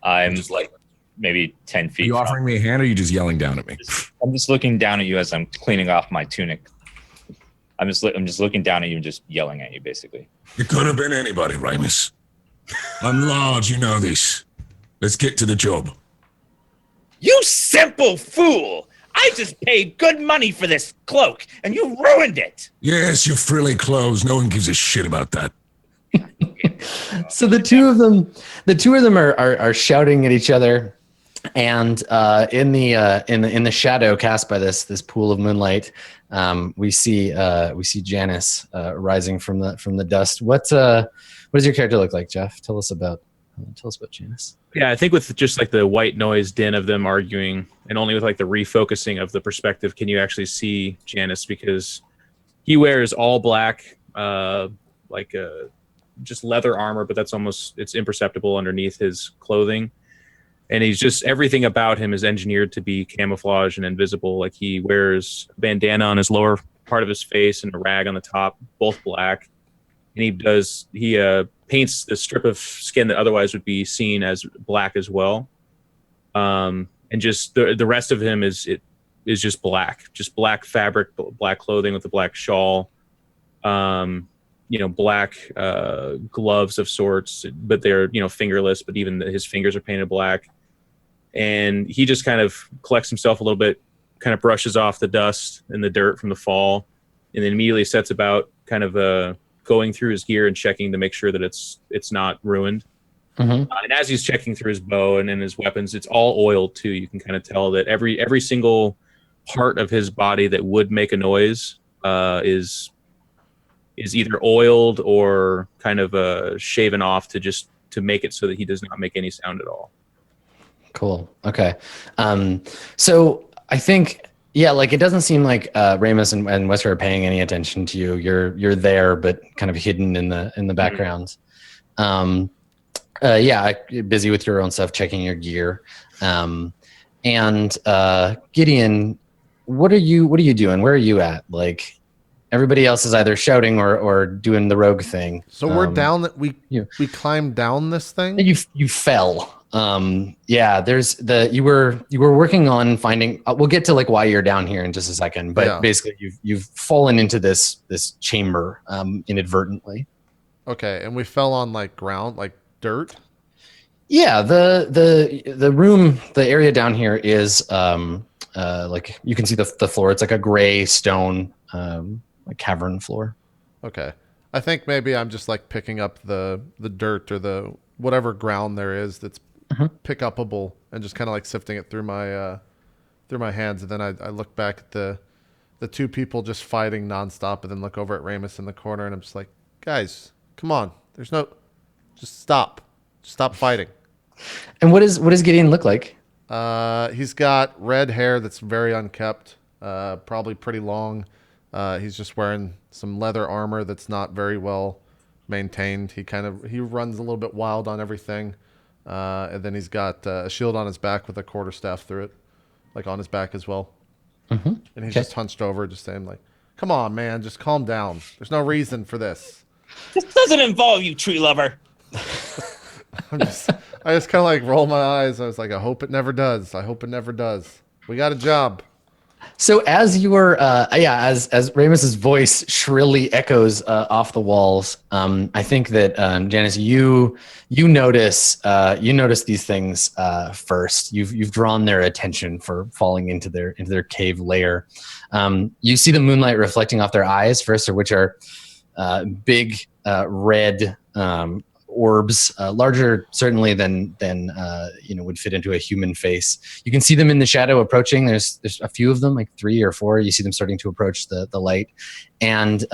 I'm just like maybe 10 feet. Are you offering me a hand, or are you just yelling down at me? I'm just looking down at you as I'm cleaning off my tunic. I'm just looking down at you and just yelling at you, basically. It could have been anybody, Ramus. I'm large, you know this. Let's get to the job. You simple fool! I just paid good money for this cloak, and you ruined it! Yes, your frilly clothes. No one gives a shit about that. So the two of them are shouting at each other, and in the shadow cast by this pool of moonlight, we see Janice rising from the dust. What does your character look like, Jeff? Tell us about Janice. Yeah, I think with just like the white noise din of them arguing, and only with like the refocusing of the perspective, can you actually see Janice, because he wears all black, just leather armor, but it's imperceptible underneath his clothing. And he's just, everything about him is engineered to be camouflage and invisible. Like, he wears a bandana on his lower part of his face and a rag on the top, both black. And he paints the strip of skin that otherwise would be seen as black as well. And just the rest of him is just black fabric, black clothing with a black shawl, black gloves of sorts, but they're, fingerless, but even his fingers are painted black. And he just kind of collects himself a little bit, kind of brushes off the dust and the dirt from the fall, and then immediately sets about kind of going through his gear and checking to make sure that it's not ruined. And as he's checking through his bow and his weapons, it's all oiled too. You can kind of tell that every single part of his body that would make a noise is either oiled or kind of shaven off to make it so that he does not make any sound at all. Cool. Okay. So I think, yeah, like, it doesn't seem like Ramus and Wester are paying any attention to you. You're there, but kind of hidden in the background. Busy with your own stuff, checking your gear. And Gideon, what are you doing? Where are you at? Like, everybody else is either shouting or doing the rogue thing. So we're down that we climbed down this thing. You fell. Yeah, you were working on finding. We'll get to like why you're down here in just a second, but basically you've fallen into this chamber inadvertently. Okay, and we fell on like ground, like dirt. Yeah, the room, the area down here is like you can see the floor. It's like a gray stone like cavern floor. Okay, I think maybe I'm just like picking up the dirt or the whatever ground there is that's pick upable and just kind of like sifting it through my hands, and then I look back at the two people just fighting nonstop, and then look over at Ramus in the corner, and I'm just like, guys, come on, just stop fighting. And what does Gideon look like? He's got red hair that's very unkept, probably pretty long. He's just wearing some leather armor that's not very well maintained. He runs a little bit wild on everything. And then he's got a shield on his back with a quarterstaff through it, like on his back as well. Mm-hmm. And he's just hunched over, just saying like, come on, man, just calm down. There's no reason for this. This doesn't involve you, tree lover. I just kind of like roll my eyes. I was like, I hope it never does. I hope it never does. We got a job. So as you were, as Ramus's voice shrilly echoes off the walls, I think that Janice, you notice these things first. You've drawn their attention for falling into their cave lair. You see the moonlight reflecting off their eyes first, which are big red orbs, larger certainly than would fit into a human face. You can see them in the shadow approaching. There's a few of them, like 3 or 4. You see them starting to approach the light, and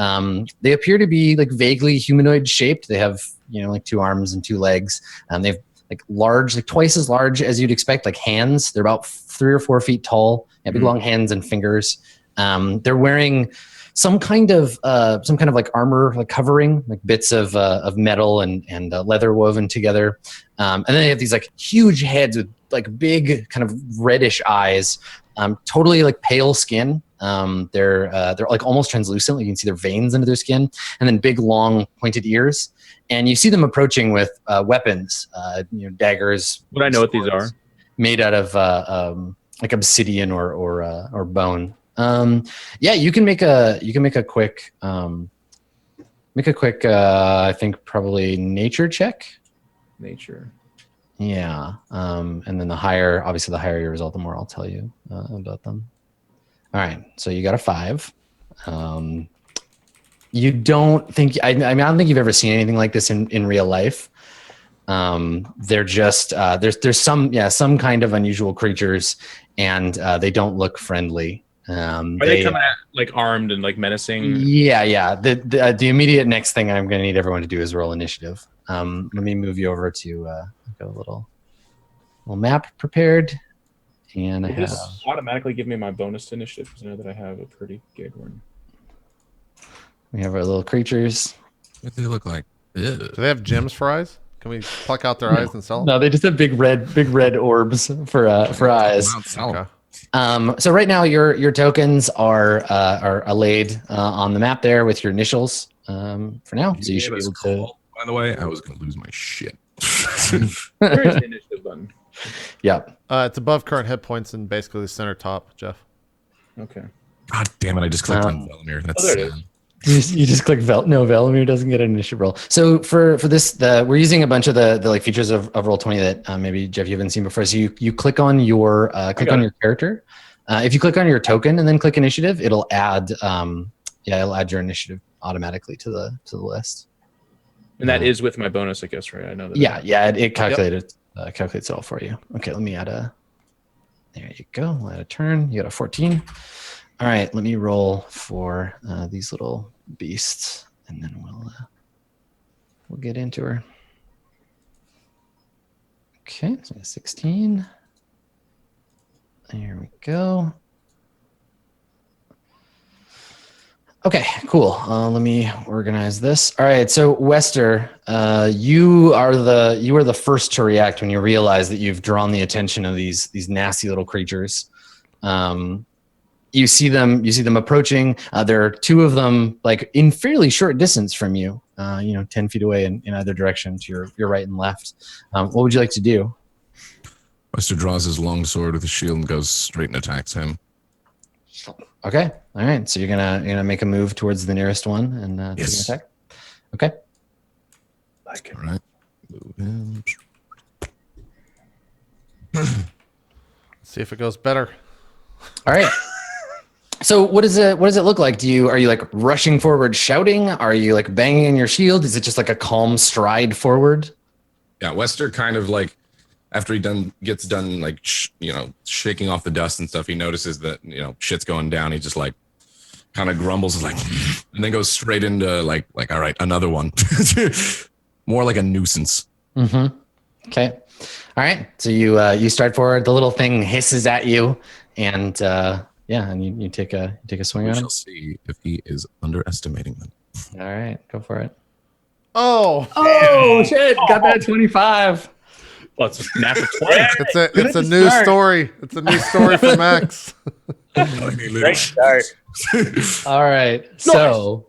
they appear to be like vaguely humanoid shaped. They have like 2 arms and 2 legs, and they've like large, like twice as large as you'd expect, like hands. They're about 3 or 4 feet tall. They have big long hands and fingers. They're wearing some kind of like armor, like covering, like bits of metal and leather woven together, and then they have these like huge heads with like big kind of reddish eyes, totally like pale skin. They're like almost translucent. You can see their veins under their skin, and then big long pointed ears. And you see them approaching with weapons, daggers. Would I know what these are? Made out of like obsidian or bone. You can make a quick I think probably nature check. Nature. Yeah. And then the higher your result, the more I'll tell you about them. All right. So you got a 5. You don't think I don't think you've ever seen anything like this in real life. They're just there's some kind of unusual creatures, and they don't look friendly. Are they coming at like armed and like menacing? Yeah. The immediate next thing I'm going to need everyone to do is roll initiative. Let me move you over to got a little map prepared, and I have automatically give me my bonus to initiative because I know that I have a pretty good one. We have our little creatures. What do they look like? Ew. Do they have gems for eyes? Can we pluck out their eyes and sell them? No, they just have big red orbs for eyes. Okay. So right now your tokens are laid on the map there with your initials for now. So you should be able to. By the way, I was going to lose my shit. Where is the initiative button? Yeah. It's above current hit points and basically the center top, Jeff. Okay. God damn it! I just clicked on Velimir. That's there it is. You just click No, Velimir doesn't get an initiative roll. So for this, we're using a bunch of the like features of Roll20 that maybe Jeff you haven't seen before. So you click on your your character. If you click on your token and then click initiative, it'll add it'll add your initiative automatically to the list. And that is with my bonus, I guess, right? I know that. Yeah. It calculates it all for you. Okay, let me add a. There you go. We'll add a turn. You got a 14. All right, let me roll for these little beasts, and then we'll get into her. Okay, so 16. There we go. Okay, cool. Let me organize this. All right, so Wester, you are the first to react when you realize that you've drawn the attention of these nasty little creatures. You see them approaching. There are 2 of them, like in fairly short distance from you. 10 feet away in either direction to your right and left. What would you like to do? Buster draws his long sword with his shield and goes straight and attacks him. Okay. All right. So you're gonna make a move towards the nearest one and take an attack. Okay. All right. Move him. See if it goes better. All right. So what does it look like? Are you like rushing forward shouting? Are you like banging in your shield? Is it just like a calm stride forward? Yeah, Wester kind of like after gets done like shaking off the dust and stuff, he notices that shit's going down. He just like kind of grumbles like and then goes straight into like all right, another one. More like a nuisance. Mm-hmm. Okay. All right. So you stride forward. The little thing hisses at you, and and you take a swing We at him. shall see if he is underestimating them. All right, go for it. Oh shit! Got that 25. Well, it's a natural 20. It's a new story. It's a new story for Max. Great start. All right. So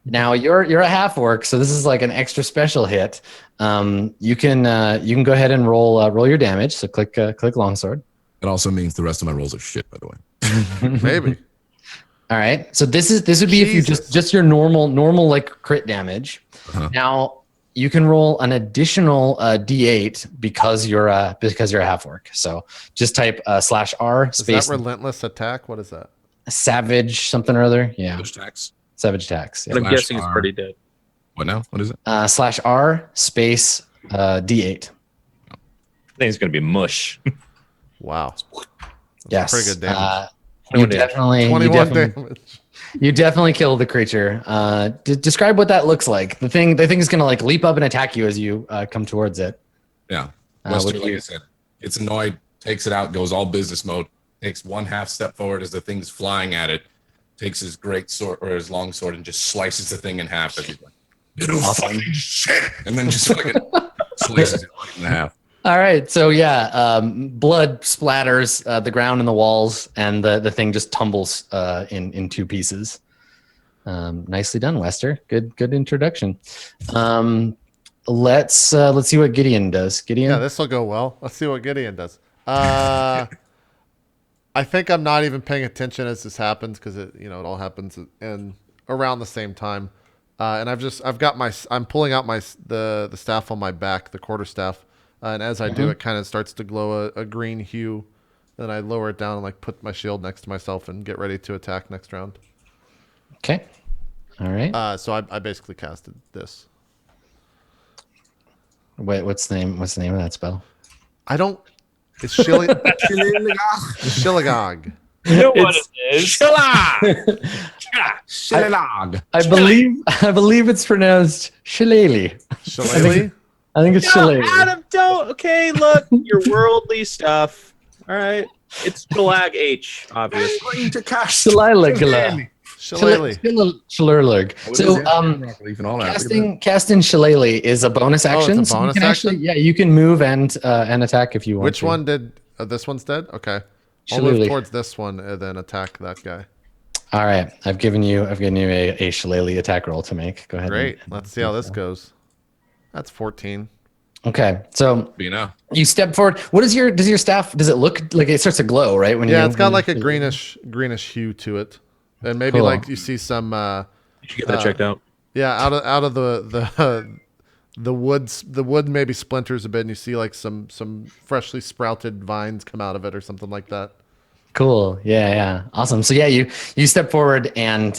now you're a half orc, so this is like an extra special hit. You can go ahead and roll your damage. So click longsword. It also means the rest of my rolls are shit, by the way. Maybe. All right. So this would be if you just your normal like crit damage. Uh-huh. Now you can roll an additional D8 because you're a half orc. So just type /R space. Is that relentless attack? What is that? Savage something or other. Yeah. Savage tax. Savage tax. Yeah. But I'm guessing it's pretty dead. What now? What is it? /R space D8. I think it's going to be mush. Wow. Yes. Pretty good damage. You definitely 21 damage. You definitely kill the creature. Describe what that looks like. The thing is going to like leap up and attack you as you come towards it. Yeah. Wester, like I said, gets annoyed, takes it out, goes all business mode, takes 1/2 step forward as the thing's flying at it, takes his great sword or his long sword and just slices the thing in half. As he's like, "Little fucking shit," and then just fucking slices it right in half. All right, so blood splatters the ground and the walls, and the thing just tumbles in two pieces. Nicely done, Wester. Good introduction. Let's see what Gideon does. Gideon. Yeah, this will go well. Let's see what Gideon does. I think I'm not even paying attention as this happens because it all happens in around the same time. And I'm pulling out the staff on my back, the quarterstaff. And as I do, it kind of starts to glow a green hue. Then I lower it down and like put my shield next to myself and get ready to attack next round. Okay. All right. So I basically casted this. Wait, what's the name of that spell? I don't. It's Shilligog. You know what it is? Shillag. I believe it's pronounced shillelagh. Shillelagh? I think it's shillelagh. Adam, don't. Okay, look, your worldly stuff. All right, it's Stalag H, obviously. Shillelagh. Shillelagh. So, casting shillelagh is a bonus action. Oh, it's a bonus action? You can move and attack if you want. Which one did this one's dead? Okay, I'll move towards this one and then attack that guy. All right, I've given you a shillelagh attack roll to make. Go ahead. Great. Let's see how this goes. That's 14. Okay, so you step forward. Does your staff? Does it look like it starts to glow? Right when it's got like a greenish hue to it, and maybe like you see some. You should get that checked out. Yeah, out of the wood maybe splinters a bit, and you see like some freshly sprouted vines come out of it or something like that. Cool. Yeah. Awesome. So you step forward and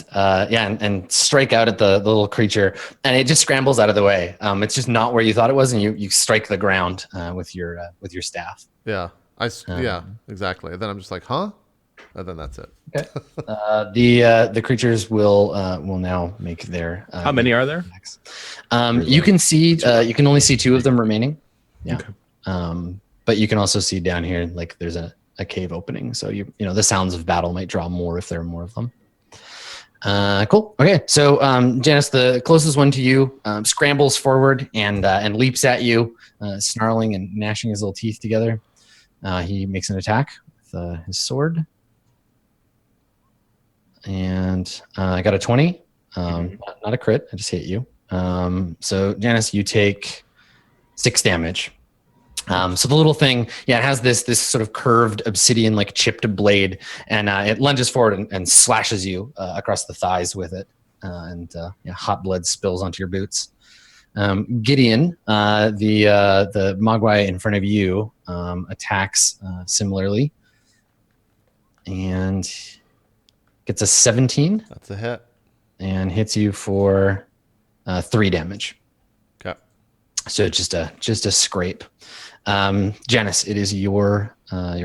strike out at the little creature, and it just scrambles out of the way. It's just not where you thought it was, and you strike the ground with your staff. Yeah. Yeah, exactly. And then I'm just like, huh? And then that's it. Okay. The creatures will now make their. How many are there? You can see. You can only see 2 of them remaining. Yeah. Okay. But you can also see down here, like there's a cave opening, so the sounds of battle might draw more if there are more of them. Cool. Okay, so Janice, the closest one to you, scrambles forward and leaps at you, snarling and gnashing his little teeth together. He makes an attack with his sword, and I got a 20. Not a crit. I just hit you. So Janice, you take 6 damage. So the little thing, it has this sort of curved obsidian like chipped blade, and it lunges forward and slashes you across the thighs with it, and hot blood spills onto your boots. Gideon, the Mogwai in front of you, attacks similarly, and gets a 17. That's a hit, and hits you for 3 damage. Okay. So just a scrape. Janice, it is your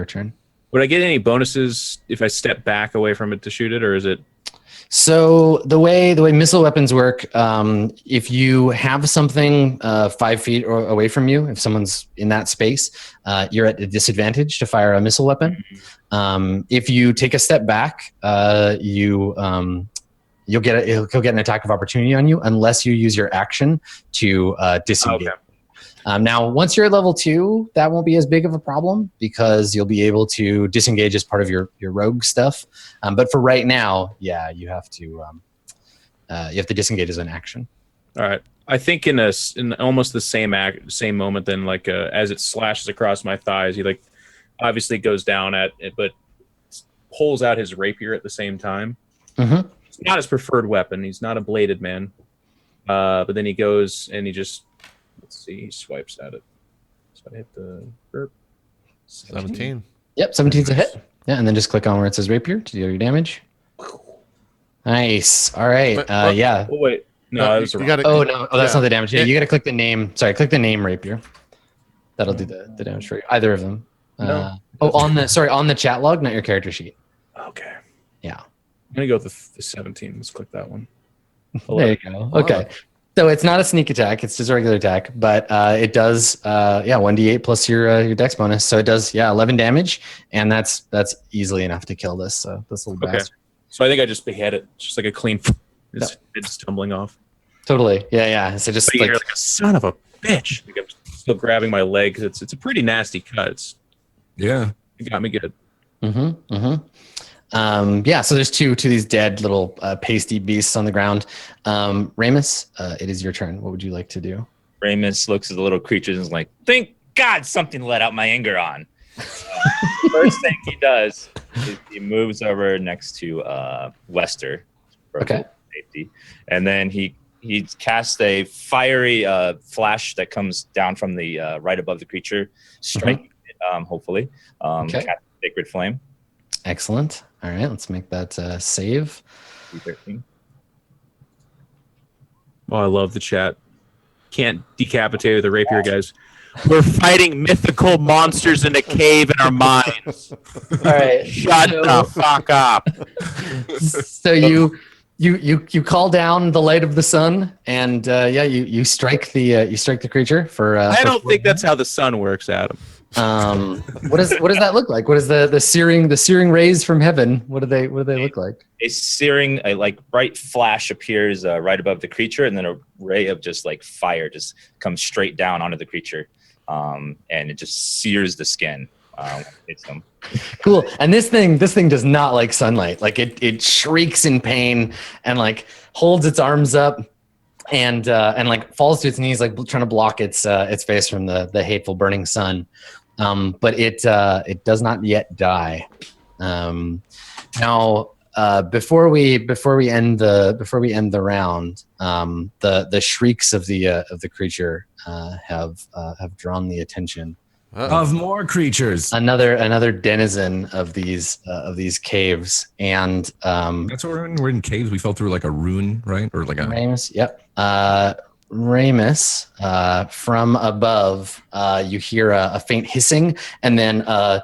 turn. Would I get any bonuses if I step back away from it to shoot it, or is it? So the way missile weapons work, if you have something 5 feet or away from you, if someone's in that space, you're at a disadvantage to fire a missile weapon. If you take a step back, he'll get an attack of opportunity on you unless you use your action to disengage. Okay. Now, once you're at level 2, that won't be as big of a problem because you'll be able to disengage as part of your rogue stuff. But for right now, you have to disengage as an action. All right. I think in almost the same moment, then like as it slashes across my thighs, he like obviously goes down at it, but pulls out his rapier at the same time. Mm-hmm. It's not his preferred weapon. He's not a bladed man. But then he goes and he just. Let's see, he swipes at it. So I hit the 17. Yep, 17's a hit. Yeah, and then just click on where it says rapier to deal your damage. Nice. All right. Yeah. Oh, wait. No, that was wrong. That's not the damage. Yeah, you got to click the name. Sorry, click the name rapier. That'll do the damage for you. Either of them. No. On the chat log, not your character sheet. Okay. Yeah. I'm going to go with the 17. Let's click that one. There you go. Okay. So it's not a sneak attack; it's just a regular attack, but it does 1d8 plus your dex bonus. So it does 11 damage, and that's easily enough to kill this. So this little bastard. So I think I just behead it, just like a clean. It's tumbling off. Totally. Yeah. So just like a son of a bitch. Like I'm still grabbing my leg because it's a pretty nasty cut. It got me good. So there's two of these dead little pasty beasts on the ground. Ramus, it is your turn. What would you like to do? Ramus looks at the little creatures and is like, thank God something let out my anger on. First thing he does is he moves over next to Wester for safety. And then he casts a fiery flash that comes down from the right above the creature, striking it, hopefully. Cast Sacred Flame. Excellent. All right, let's make that save. 13. Oh, I love the chat. Can't decapitate with a rapier, guys. We're fighting mythical monsters in a cave in our minds. All right, shut the fuck up. So you call down the light of the sun, and you strike the creature for. I don't think that's how the sun works, Adam. What does that look like? What is the searing rays from heaven? What do they look like? A searing, like bright flash appears right above the creature, and then a ray of just like fire just comes straight down onto the creature, and it just sears the skin. Hits them. Cool. And this thing does not like sunlight. Like it shrieks in pain and like holds its arms up. And like falls to its knees, like trying to block its face from the hateful burning sun, but it does not yet die. Now, before we end the round, the shrieks of the creature have drawn the attention of more creatures. Another denizen of these caves, and that's what we're in caves. We fell through like a rune, right? Or like a Ramus. Yep. Ramus, from above, you hear a faint hissing, and then a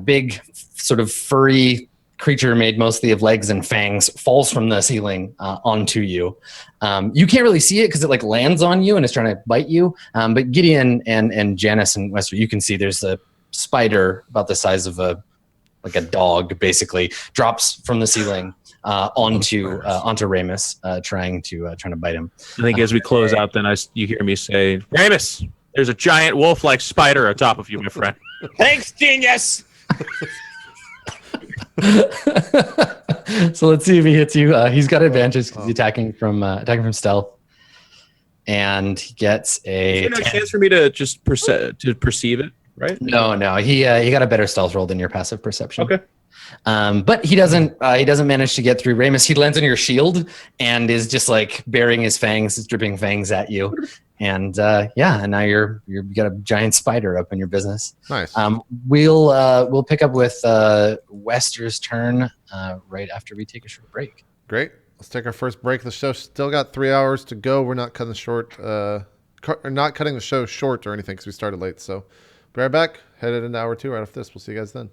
big sort of furry creature made mostly of legs and fangs falls from the ceiling onto you. You can't really see it because it like lands on you and is trying to bite you. But Gideon and Janice and Wester, you can see there's a spider about the size of a dog, basically, drops from the ceiling onto Ramus, trying to bite him. I think as we close out, then you hear me say, "Ramus, there's a giant wolf-like spider atop of you, my friend." Thanks, genius. So let's see if he hits you. He's got advantage because he's attacking from stealth. and he gets a. Is there no chance for me to just perceive it? Right? No. He got a better stealth roll than your passive perception. Okay. But he doesn't manage to get through Ramus. He lands on your shield and is just like burying his fangs, his dripping fangs at you. And and now you got a giant spider up in your business. Nice. We'll pick up with Wester's turn right after we take a short break. Great. Let's take our first break. The show still got 3 hours to go. We're not cutting the show short or anything because we started late. So be right back. Headed into hour 2 right after this. We'll see you guys then.